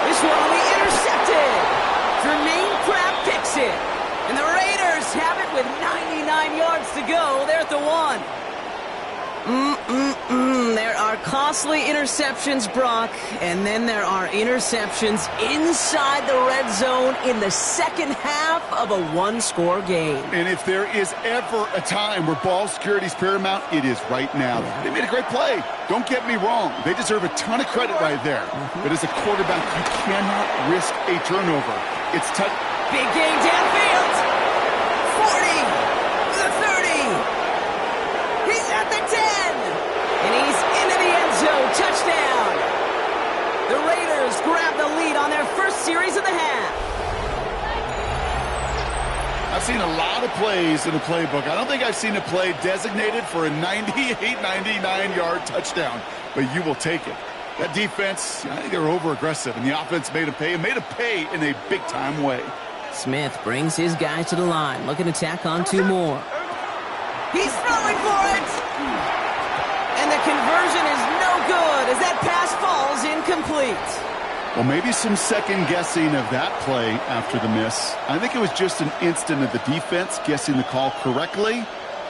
This one will be intercepted. Jermaine Pratt picks it. And the Raiders have it with 99 yards to go. They're at the 1. There are costly interceptions, Brock, and then there are interceptions inside the red zone in the second half of a one-score game. And if there is ever a time where ball security is paramount, it is right now. They made a great play. Don't get me wrong. They deserve a ton of credit right there. But as a quarterback, you cannot risk a turnover. It's tough. Big game downfield. 40. The 30. He's at the 10. And he's into the end zone. Touchdown. The Raiders grab the lead on their first series of the half. I've seen a lot of plays in the playbook. I don't think I've seen a play designated for a 98, 99-yard touchdown, but you will take it. That defense, I think they were over-aggressive, and the offense made a pay, and made a pay in a big-time way. Smith brings his guys to the line, looking to tack on 2 more. He's throwing for it! And the conversion is no good as that pass falls incomplete. Well, maybe some second-guessing of that play after the miss. I think it was just an instant of the defense guessing the call correctly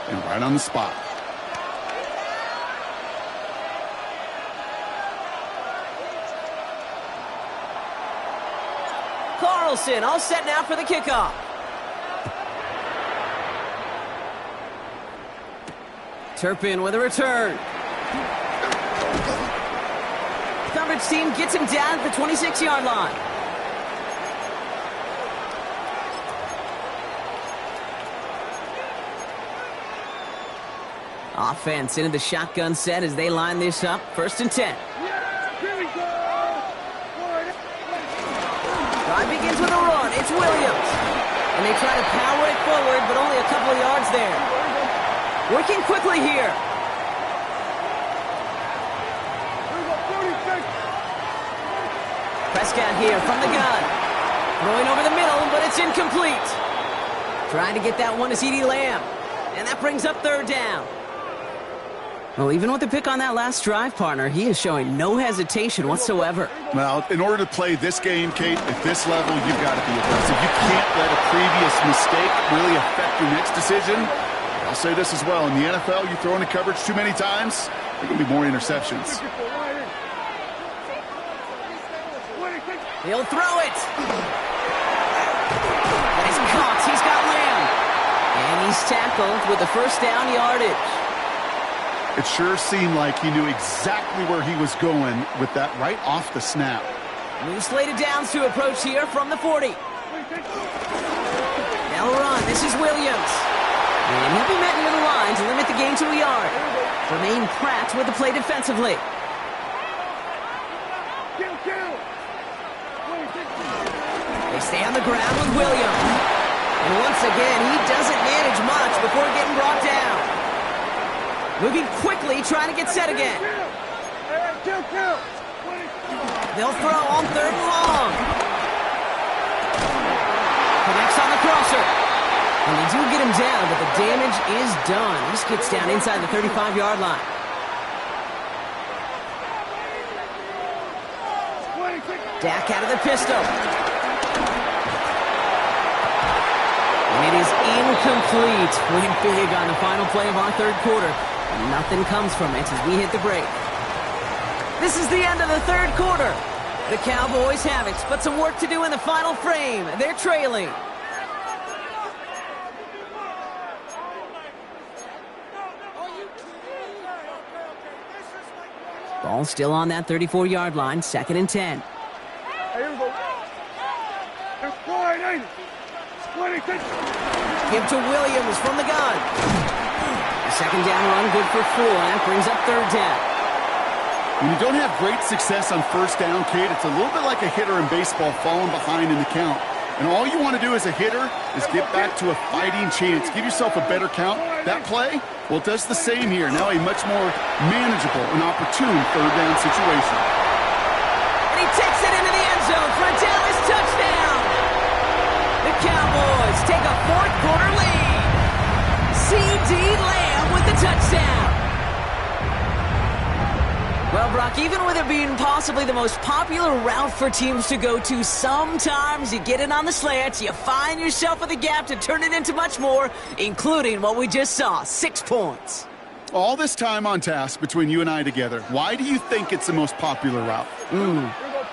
and right on the spot. Carlson all set now for the kickoff. Turpin with a return. Coverage team gets him down at the 26-yard line. Offense into the shotgun set as they line this up. 1st and 10. Drive begins with a run. It's Williams. And they try to power it forward, but only a couple of yards there. Working quickly here. Prescott here from the gun. Throwing over the middle, but it's incomplete. Trying to get that one to CeeDee Lamb. And that brings up third down. Well, even with the pick on that last drive, partner, he is showing no hesitation whatsoever. Well, in order to play this game, Kate, at this level, you've got to be aggressive. You can't let a previous mistake really affect your next decision. I'll say this as well. In the NFL, you throw into coverage too many times, there are going to be more interceptions. He'll throw it. That is caught. He's got Lamb. And he's tackled with the first down yardage. It sure seemed like he knew exactly where he was going with that right off the snap. New slate of downs to approach here from the 40. They'll run. This is Williams. And he'll be met into the line to limit the gain to a yard. Jermaine Pratt with the play defensively. They stay on the ground with Williams. And once again, he doesn't manage much before getting brought down. Moving quickly, trying to get set again. They'll throw on third and long. Connects on the crosser. And they do get him down, but the damage is done. This gets down inside the 35-yard line. Dak out of the pistol. And it is incomplete. Went big on the final play of our third quarter. Nothing comes from it as we hit the break. This is the end of the third quarter. The Cowboys have it, but some work to do in the final frame. They're trailing. Ball still on that 34-yard line, 2nd and 10. Give to Williams from the gun. A 2nd down run, good for 4, and that brings up 3rd down. When you don't have great success on 1st down, Kate, it's a little bit like a hitter in baseball falling behind in the count. And all you want to do as a hitter is get back to a fighting chance. Give yourself a better count. That play, well, it does the same here. Now a much more manageable and opportune 3rd down situation. And he takes it into the end zone for a Dallas touchdown. The Cowboys take a 4th quarter lead. CeeDee Lamb with the touchdown. Well, Brock, even with it being possibly the most popular route for teams to go to, sometimes you get it on the slants, you find yourself with a gap to turn it into much more, including what we just saw, 6 points. All this time on task between you and I together, why do you think it's the most popular route?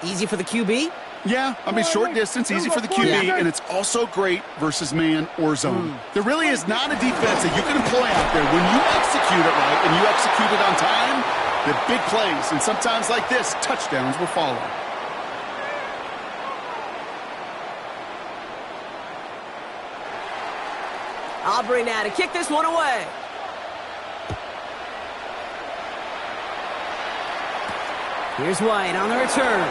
Easy for the QB? Yeah, I mean, short distance, easy for the QB, and it's also great versus man or zone. There really is not a defense that you can employ out there. When you execute it right and you execute it on time, the big plays, and sometimes like this, touchdowns will follow. Aubrey now to kick this one away. Here's White on the return.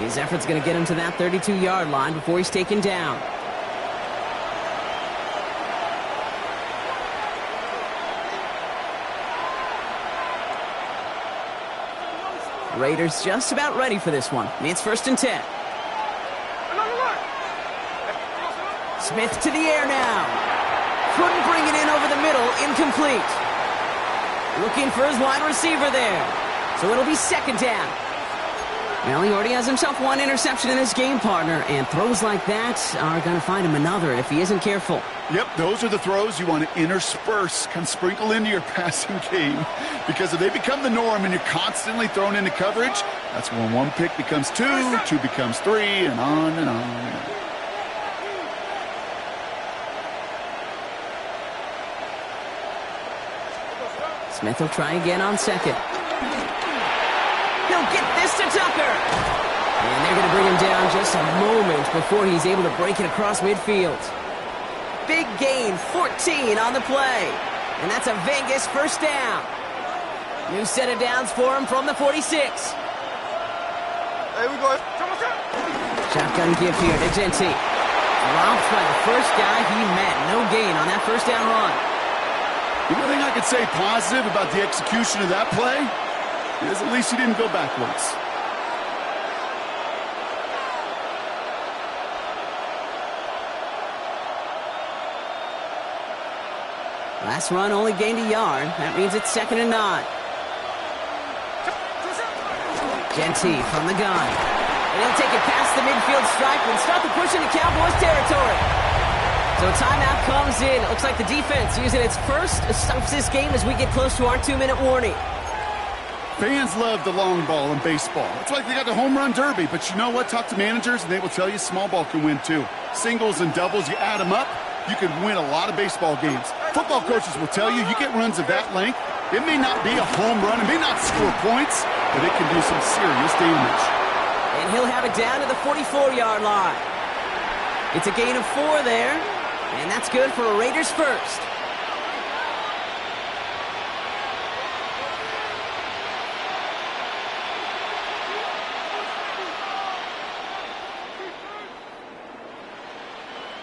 His effort's going to get him to that 32-yard line before he's taken down. Raiders just about ready for this one. It's 1st and 10. Smith to the air now. Couldn't bring it in over the middle. Incomplete. Looking for his wide receiver there. So it'll be 2nd down. Well, he already has himself 1 interception in this game, partner, and throws like that are going to find him another if he isn't careful. Yep, those are the throws you want to intersperse, kind of sprinkle into your passing game, because if they become the norm and you're constantly thrown into coverage, that's when 1 pick becomes 2, 2 becomes 3, and on and on and on. Smith will try again on 2nd. He'll get this to Tucker. And they're going to bring him down just a moment before he's able to break it across midfield. Big gain, 14 on the play. And that's a Vegas 1st down. New set of downs for him from the 46. Hey, we go. Shotgun give here to Genti. Dropped by the first guy he met. No gain on that 1st down run. The only thing I could say positive about the execution of that play is at least he didn't go backwards. Last run only gained a yard. That means it's 2nd and 9. Genty from the gun. And he'll take it past the midfield stripe and start the push into Cowboys territory. So a timeout comes in. It looks like the defense using its first stops this game as we get close to our 2-minute warning. Fans love the long ball in baseball. It's like they got the home run derby. But you know what? Talk to managers, and they will tell you small ball can win, too. Singles and doubles, you add them up, you can win a lot of baseball games. Football coaches will tell you get runs of that length. It may not be a home run. It may not score points, but it can do some serious damage. And he'll have it down to the 44-yard line. It's a gain of 4 there, and that's good for a Raiders first.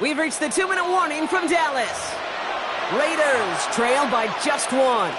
We've reached the 2-minute warning from Dallas. Raiders trail by just 1.